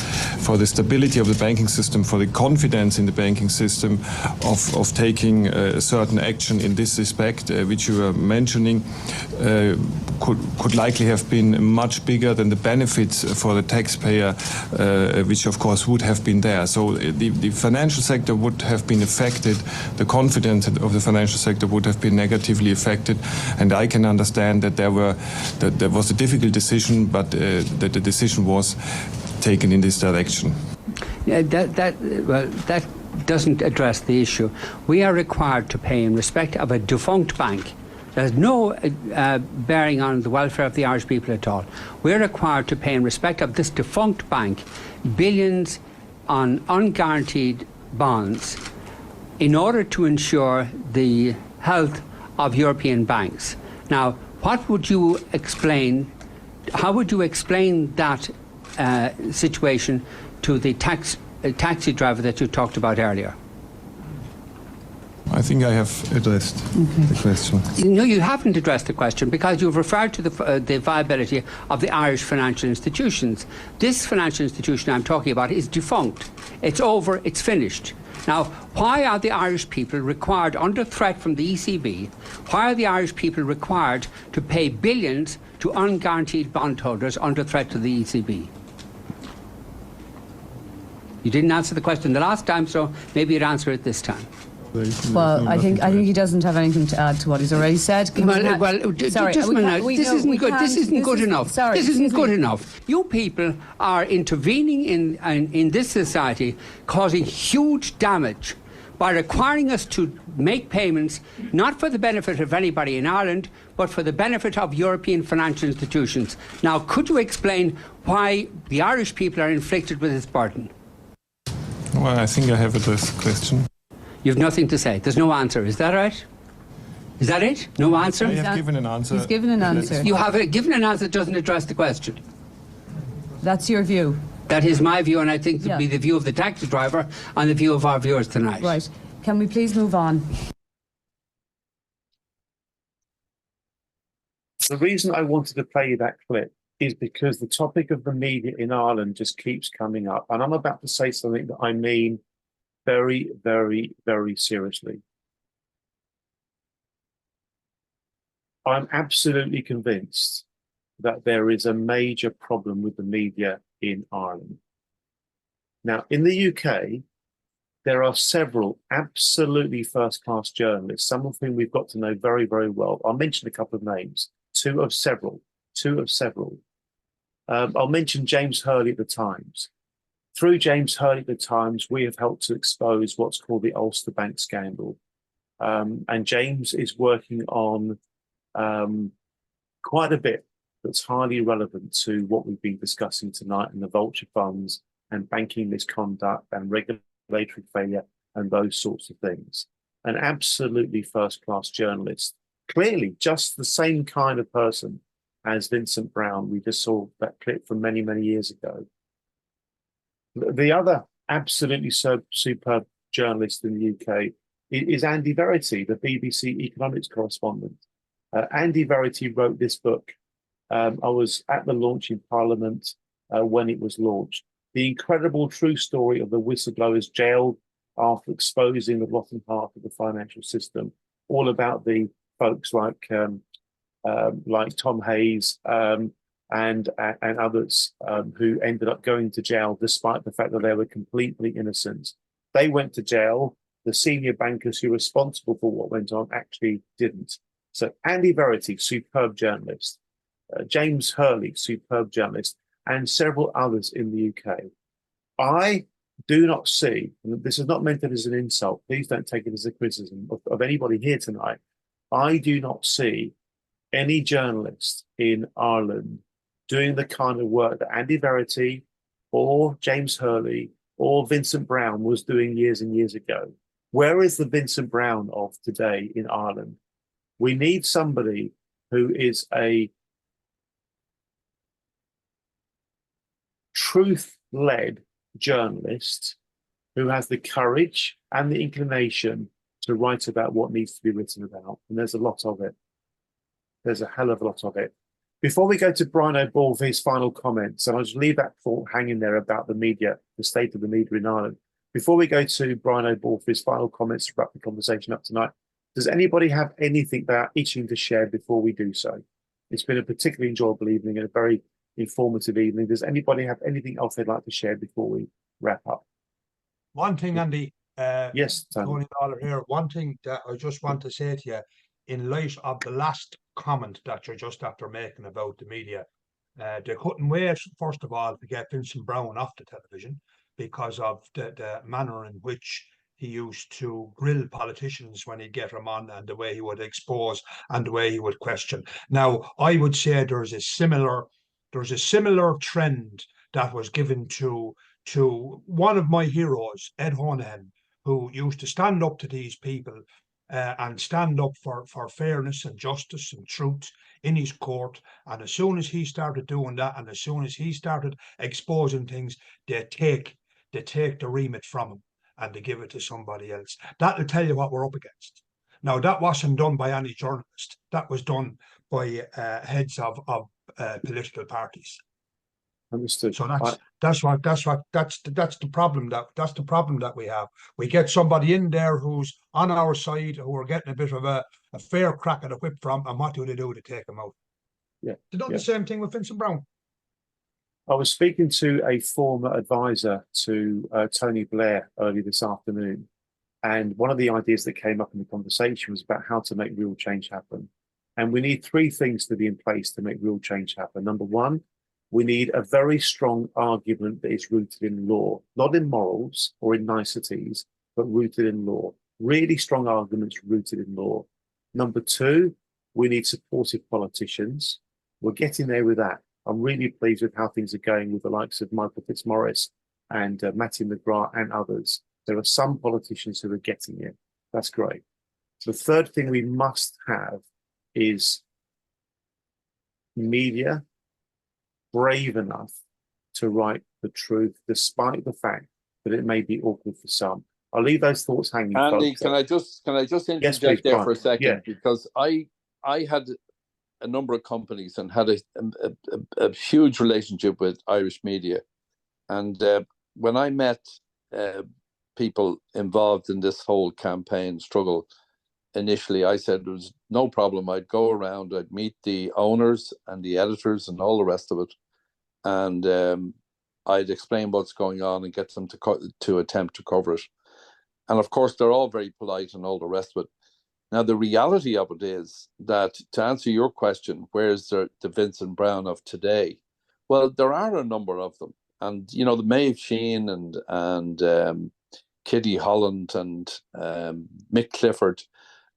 stability of the banking system, for the confidence in the banking system of taking a certain action in this respect, which you were mentioning, could likely have been much bigger than the benefits for the taxpayer, which of course would have been there. So the financial sector would have been affected, the confidence of the financial sector would have been negatively affected, and I can understand that there was a difficult decision, but that the decision was taken in this direction. Yeah, that doesn't address the issue. We are required to pay in respect of a defunct bank. There's no bearing on the welfare of the Irish people at all. We're required to pay in respect of this defunct bank billions on unguaranteed bonds in order to ensure the health of European banks. Now, what would you explain? How would you explain that situation to the taxi driver that you talked about earlier? I think I have addressed the question. No, you haven't addressed the question, because you've referred to the viability of the Irish financial institutions. This financial institution I'm talking about is defunct. It's over, it's finished. Now, why are the Irish people required, under threat from the ECB, why are the Irish people required to pay billions to unguaranteed bondholders under threat to the ECB? You didn't answer the question the last time, so maybe you'd answer it this time. Well, I think he doesn't have anything to add to what he's already said. Just a minute. This isn't good. This isn't good enough. This isn't good enough. You people are intervening in this society, causing huge damage by requiring us to make payments not for the benefit of anybody in Ireland, but for the benefit of European financial institutions. Now, could you explain why the Irish people are inflicted with this burden? Well, I think I have addressed the question. You've nothing to say. There's no answer. Is that right? Is that it? No answer? I have given an answer. He's given an answer. You have given an answer that doesn't address the question. That's your view. That is my view, and I think it Yeah. would be the view of the taxi driver and the view of our viewers tonight. Right. Can we please move on? The reason I wanted to play you that clip is because the topic of the media in Ireland just keeps coming up. And I'm about to say something that I mean very, very, very seriously. I'm absolutely convinced that there is a major problem with the media in Ireland. Now, in the UK, there are several absolutely first-class journalists, some of whom we've got to know very, very well. I'll mention a couple of names, two of several. I'll mention James Hurley at the Times. Through James Hurley at the Times, we have helped to expose what's called the Ulster Bank scandal. And James is working on quite a bit that's highly relevant to what we've been discussing tonight, and the vulture funds and banking misconduct and regulatory failure and those sorts of things. An absolutely first-class journalist, clearly just the same kind of person as Vincent Browne. We just saw that clip from many, many years ago. The other absolutely superb journalist in the UK is Andy Verity, the BBC economics correspondent. Andy Verity wrote this book. I was at the launch in Parliament when it was launched. The incredible true story of the whistleblowers jailed after exposing the rotten heart of the financial system. All about the folks like Tom Hayes and others who ended up going to jail despite the fact that they were completely innocent. They went to jail. The senior bankers who were responsible for what went on actually didn't. So Andy Verity, superb journalist. James Hurley, superb journalist, and several others in the UK. I do not see, and this is not meant as an insult, please don't take it as a criticism of anybody here tonight. I do not see any journalist in Ireland doing the kind of work that Andy Verity or James Hurley or Vincent Browne was doing years and years ago. Where is the Vincent Browne of today in Ireland? We need somebody who is a truth-led journalist who has the courage and the inclination to write about what needs to be written about. And there's a lot of it. There's a hell of a lot of it. Before we go to Brian O'Ball for his final comments, and I'll just leave that thought hanging there about the media, the state of the media in Ireland. Before we go to Brian O'Ball for his final comments to wrap the conversation up tonight, does anybody have anything they are itching to share before we do so? It's been a particularly enjoyable evening and a very informative evening. Does anybody have anything else they'd like to share before we wrap up? One thing, Andy. Yes, Tony Dollar here. One thing that I just want to say to you, in light of the last comment that you're just after making about the media, they couldn't wait, first of all, to get Vincent Browne off the television because of the manner in which he used to grill politicians when he'd get them on, and the way he would expose and the way he would question. Now, I would say there's a similar trend that was given to one of my heroes, Ed Honahan, who used to stand up to these people and stand up for fairness and justice and truth in his court. And as soon as he started doing that, and as soon as he started exposing things, they take the remit from him and they give it to somebody else. That'll tell you what we're up against. Now, that wasn't done by any journalist. That was done by heads of political parties. Understood. So that's the problem that we have. We get somebody in there who's on our side, who are getting a bit of a fair crack at the whip from, and what do they do to take them out? Yeah, They've done the same thing with Vincent Browne. I was speaking to a former advisor to Tony Blair early this afternoon, and one of the ideas that came up in the conversation was about how to make real change happen. And we need three things to be in place to make real change happen. Number one, we need a very strong argument that is rooted in law, not in morals or in niceties, but rooted in law. Really strong arguments rooted in law. Number two, we need supportive politicians. We're getting there with that. I'm really pleased with how things are going with the likes of Michael Fitzmaurice and Matthew McGrath and others. There are some politicians who are getting it. That's great. The third thing we must have is media brave enough to write the truth, despite the fact that it may be awkward for some. I'll leave those thoughts hanging. Andy, folks. can I just interject Yes, please, there Brian. for a second? Yeah. Because I had a number of companies and had a huge relationship with Irish media. And when I met people involved in this whole campaign struggle, initially I said there was no problem. I'd go around, I'd meet the owners and the editors and all the rest of it. And I'd explain what's going on and get them to attempt to cover it. And of course, they're all very polite and all the rest of it. Now, the reality of it is that, to answer your question, where's the Vincent Browne of today? Well, there are a number of them. And, you know, the Maeve Sheehan and Kitty Holland and Mick Clifford,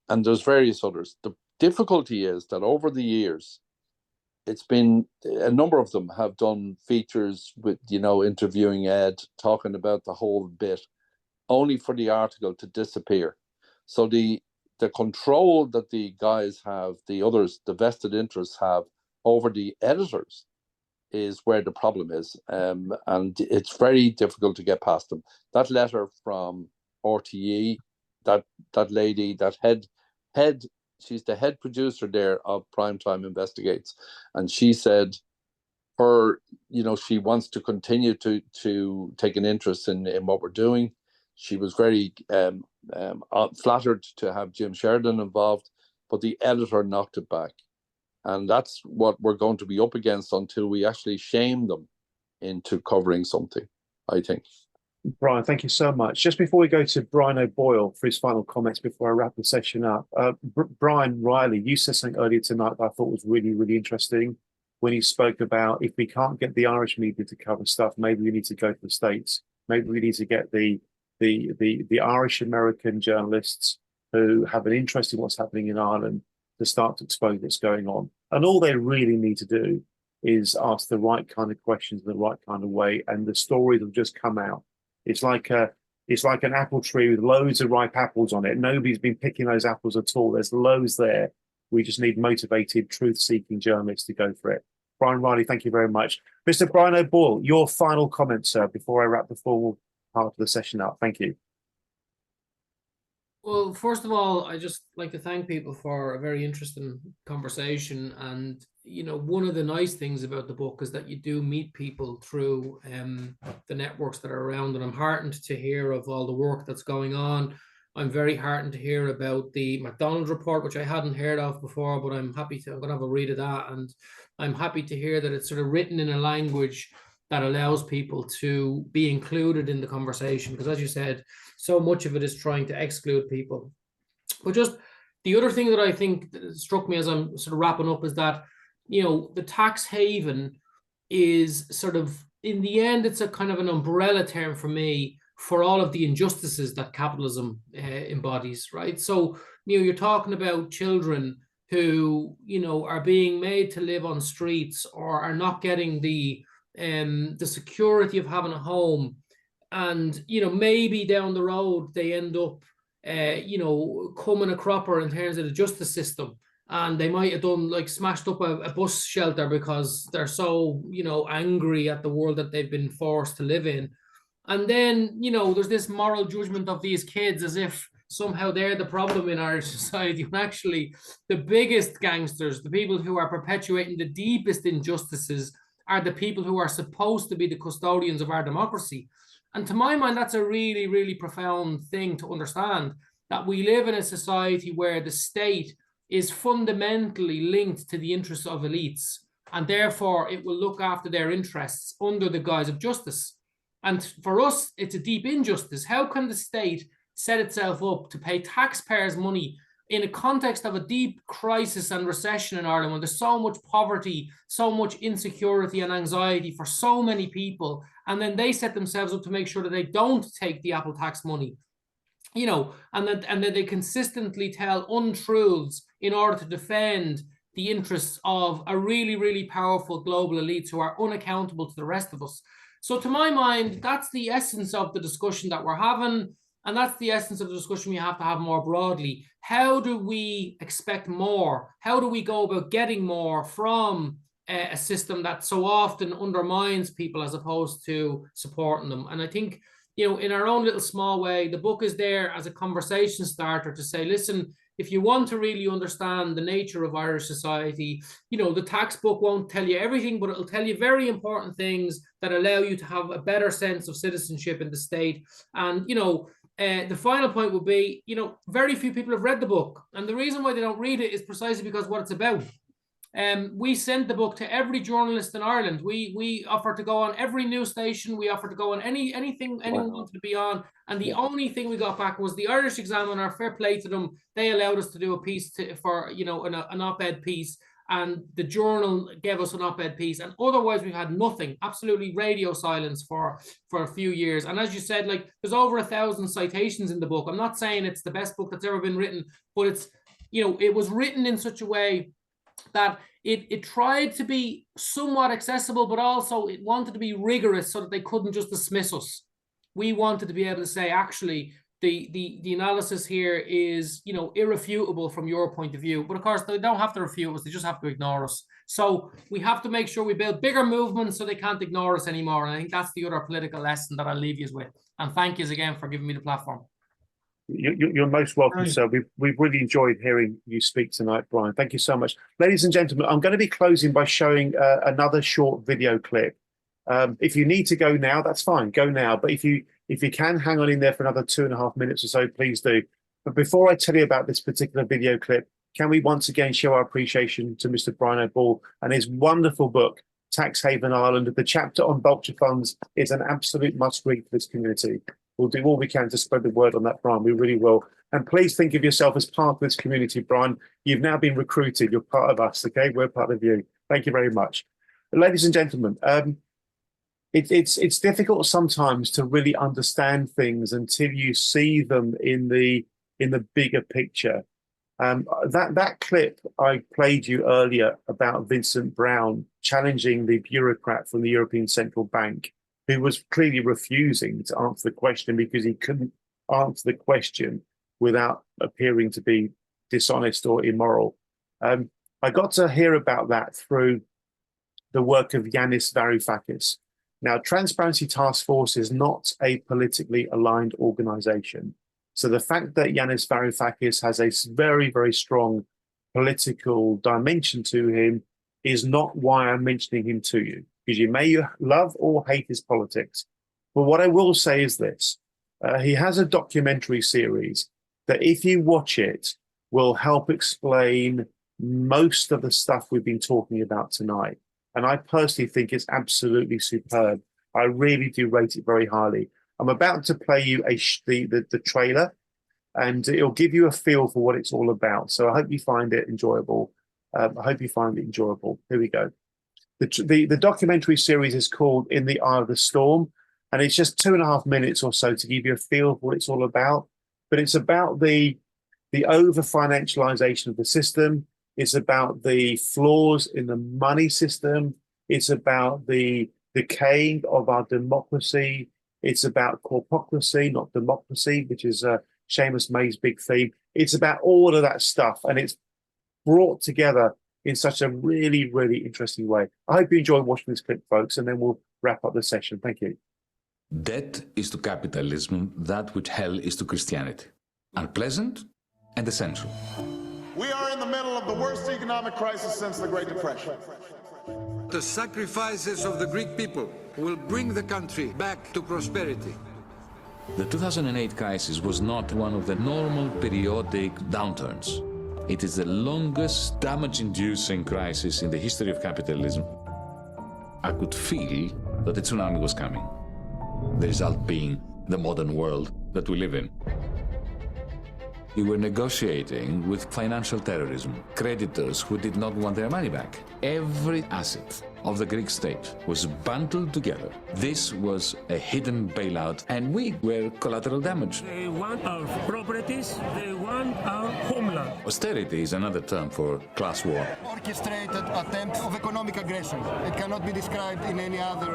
and there's various others. The difficulty is that over the years, it's been, a number of them have done features with, you know, interviewing Ed, talking about the whole bit, only for the article to disappear. So the control that the guys have, the others, the vested interests have over the editors is where the problem is. And it's very difficult to get past them. That letter from RTE, that lady, that head, she's the head producer there of Primetime Investigates. And she said she wants to continue to take an interest in what we're doing. She was very flattered to have Jim Sheridan involved, but the editor knocked it back. And that's what we're going to be up against until we actually shame them into covering something, I think. Brian, thank you so much. Just before we go to Brian O'Boyle for his final comments before I wrap the session up, Brian Riley, you said something earlier tonight that I thought was really, really interesting when you spoke about if we can't get the Irish media to cover stuff, maybe we need to go to the States. Maybe we need to get the Irish American journalists who have an interest in what's happening in Ireland to start to expose what's going on. And all they really need to do is ask the right kind of questions in the right kind of way, and the stories will just come out. It's like an apple tree with loads of ripe apples on it. Nobody's been picking those apples at all. There's loads there. We just need motivated, truth-seeking journalists to go for it. Brian Riley, thank you very much. Mr. Brian O'Boyle, your final comments, sir, before I wrap the formal part of the session up. Thank you. Well, first of all, I just like to thank people for a very interesting conversation. And, you know, one of the nice things about the book is that you do meet people through the networks that are around. And I'm heartened to hear of all the work that's going on. I'm very heartened to hear about the McDonald report, which I hadn't heard of before, but I'm going to have a read of that. And I'm happy to hear that it's sort of written in a language that allows people to be included in the conversation. Because as you said, so much of it is trying to exclude people. But just the other thing that I think that struck me as I'm sort of wrapping up is that, you know, the tax haven is sort of, in the end, it's a kind of an umbrella term for me for all of the injustices that capitalism embodies, right? So, you know, you're talking about children who, you know, are being made to live on streets or are not getting the security of having a home. And, you know, maybe down the road, they end up, you know, coming a cropper in terms of the justice system. And they might have done, like, smashed up a bus shelter because they're so, you know, angry at the world that they've been forced to live in. And then, you know, there's this moral judgment of these kids as if somehow they're the problem in Irish society. And actually, the biggest gangsters, the people who are perpetuating the deepest injustices, are the people who are supposed to be the custodians of our democracy. And to my mind, that's a really, really profound thing to understand, that we live in a society where the state is fundamentally linked to the interests of elites, and therefore it will look after their interests under the guise of justice. And for us, it's a deep injustice. How can the state set itself up to pay taxpayers' money in a context of a deep crisis and recession in Ireland, when there's so much poverty, so much insecurity and anxiety for so many people, and then they set themselves up to make sure that they don't take the Apple tax money, you know, and then they consistently tell untruths in order to defend the interests of a really, really powerful global elites who are unaccountable to the rest of us. So to my mind, that's the essence of the discussion that we're having. And that's the essence of the discussion we have to have more broadly. How do we expect more? How do we go about getting more from a system that so often undermines people as opposed to supporting them? And I think, you know, in our own little small way, the book is there as a conversation starter to say, listen, if you want to really understand the nature of Irish society, you know, the tax book won't tell you everything, but it'll tell you very important things that allow you to have a better sense of citizenship in the state. And, you know, the final point would be, you know, very few people have read the book. And the reason why they don't read it is precisely because what it's about. We sent the book to every journalist in Ireland. We offered to go on every news station. We offered to go on anything anyone wanted to be on. And the only thing we got back was the Irish Examiner. Fair play to them. They allowed us to do a piece for, you know, an op-ed piece. And the journal gave us an op-ed piece. And otherwise, we've had nothing, absolutely radio silence for a few years. And as you said, like, there's over 1,000 citations in the book. I'm not saying it's the best book that's ever been written, but it's, you know, it was written in such a way that it tried to be somewhat accessible, but also it wanted to be rigorous so that they couldn't just dismiss us. We wanted to be able to say, actually, the analysis here is, you know, irrefutable from your point of view. But of course, they don't have to refute us. They just have to ignore us. So we have to make sure we build bigger movements so they can't ignore us anymore. And I think that's the other political lesson that I'll leave you with. And thank you again for giving me the platform. You're most welcome, sir. We've really enjoyed hearing you speak tonight, Brian. Thank you so much. Ladies and gentlemen, I'm going to be closing by showing another short video clip. If you need to go now, that's fine. Go now. But if you can hang on in there for another 2.5 minutes or so, please do. But before I tell you about this particular video clip, can we once again show our appreciation to Mr. Brian O'Ball and his wonderful book, Tax Haven Ireland? The chapter on vulture funds is an absolute must-read for this community. We'll do all we can to spread the word on that, Brian. We really will. And please think of yourself as part of this community, Brian. You've now been recruited. You're part of us, okay? We're part of you. Thank you very much. Ladies and gentlemen, it's difficult sometimes to really understand things until you see them in the bigger picture. That clip I played you earlier about Vincent Browne challenging the bureaucrat from the European Central Bank, who was clearly refusing to answer the question because he couldn't answer the question without appearing to be dishonest or immoral. I got to hear about that through the work of Yanis Varoufakis. Now, Transparency Task Force is not a politically aligned organization. So the fact that Yanis Varoufakis has a very, very strong political dimension to him is not why I'm mentioning him to you, because you may love or hate his politics. But what I will say is this. He has a documentary series that, if you watch it, will help explain most of the stuff we've been talking about tonight. And I personally think it's absolutely superb. I really do rate it very highly. I'm about to play you the trailer, and it'll give you a feel for what it's all about. So I hope you find it enjoyable. Here we go. The documentary series is called In the Eye of the Storm, and it's just 2.5 minutes or so to give you a feel for what it's all about. But it's about the over-financialization of the system. It's about the flaws in the money system. It's about the decaying of our democracy. It's about corpocracy, not democracy, which is Seamus May's big theme. It's about all of that stuff, and it's brought together in such a really, really interesting way. I hope you enjoy watching this clip, folks, and then we'll wrap up the session. Thank you. Debt is to capitalism that which hell is to Christianity. Unpleasant and essential. We are in the middle of the worst economic crisis since the Great Depression. The sacrifices of the Greek people will bring the country back to prosperity. The 2008 crisis was not one of the normal periodic downturns. It is the longest damage-inducing crisis in the history of capitalism. I could feel that the tsunami was coming. The result being the modern world that we live in. We were negotiating with financial terrorism, creditors who did not want their money back. Every asset of the Greek state was bundled together. This was a hidden bailout, and we were collateral damage. They want our properties, they want our homeland. Austerity is another term for class war. Orchestrated attempt of economic aggression. It cannot be described in any other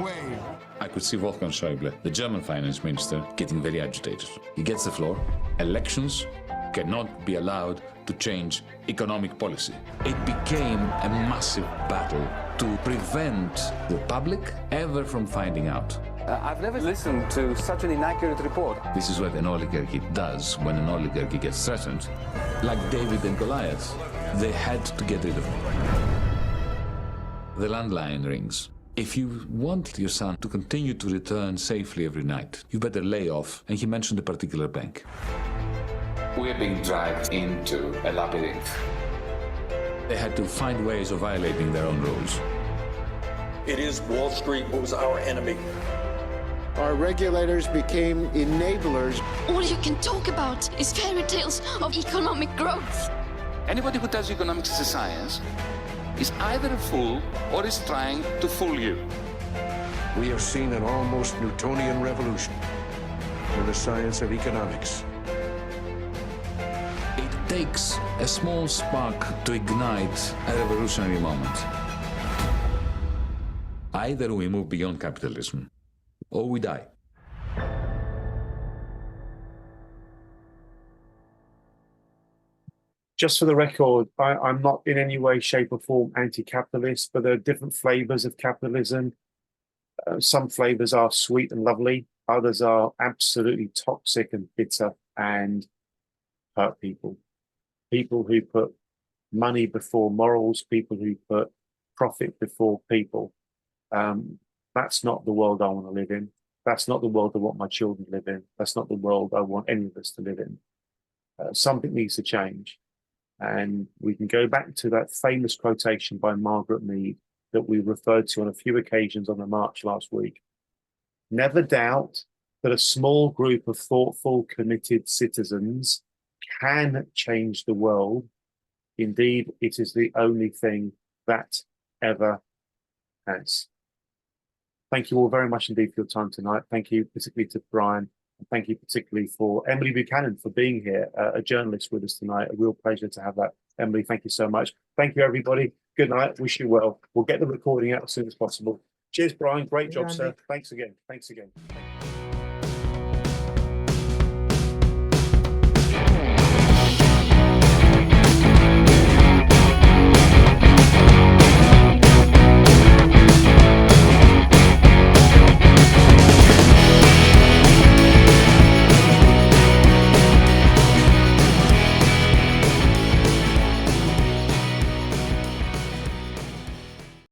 way. I could see Wolfgang Schäuble, the German finance minister, getting very agitated. He gets the floor. Elections cannot be allowed to change economic policy. It became a massive battle to prevent the public ever from finding out. I've never listened to such an inaccurate report. This is what an oligarchy does when an oligarchy gets threatened. Like David and Goliath, they had to get rid of him. The landline rings. If you want your son to continue to return safely every night, you better lay off, and he mentioned a particular bank. We're being dragged into a labyrinth. They had to find ways of violating their own rules. It is Wall Street who's our enemy. Our regulators became enablers. All you can talk about is fairy tales of economic growth. Anybody who tells economics is a science is either a fool or is trying to fool you. We have seen an almost Newtonian revolution in the science of economics. It takes a small spark to ignite a revolutionary moment. Either we move beyond capitalism, or we die. Just for the record, I'm not in any way, shape or form anti-capitalist, but there are different flavors of capitalism. Some flavors are sweet and lovely. Others are absolutely toxic and bitter and hurt people. People who put money before morals, people who put profit before people. That's not the world I want to live in. That's not the world I want my children to live in. That's not the world I want any of us to live in. Something needs to change. And we can go back to that famous quotation by Margaret Mead that we referred to on a few occasions on the march last week. Never doubt that a small group of thoughtful, committed citizens can change the world. Indeed, it is the only thing that ever has. Thank you all very much indeed for your time tonight. Thank you particularly to Brian. And thank you particularly for Emily Buchanan for being here, a journalist with us tonight. A real pleasure to have that. Emily, thank you so much. Thank you, everybody. Good night. Wish you well. We'll get the recording out as soon as possible. Cheers, Brian. Great job, sir. Thanks again. Thanks again.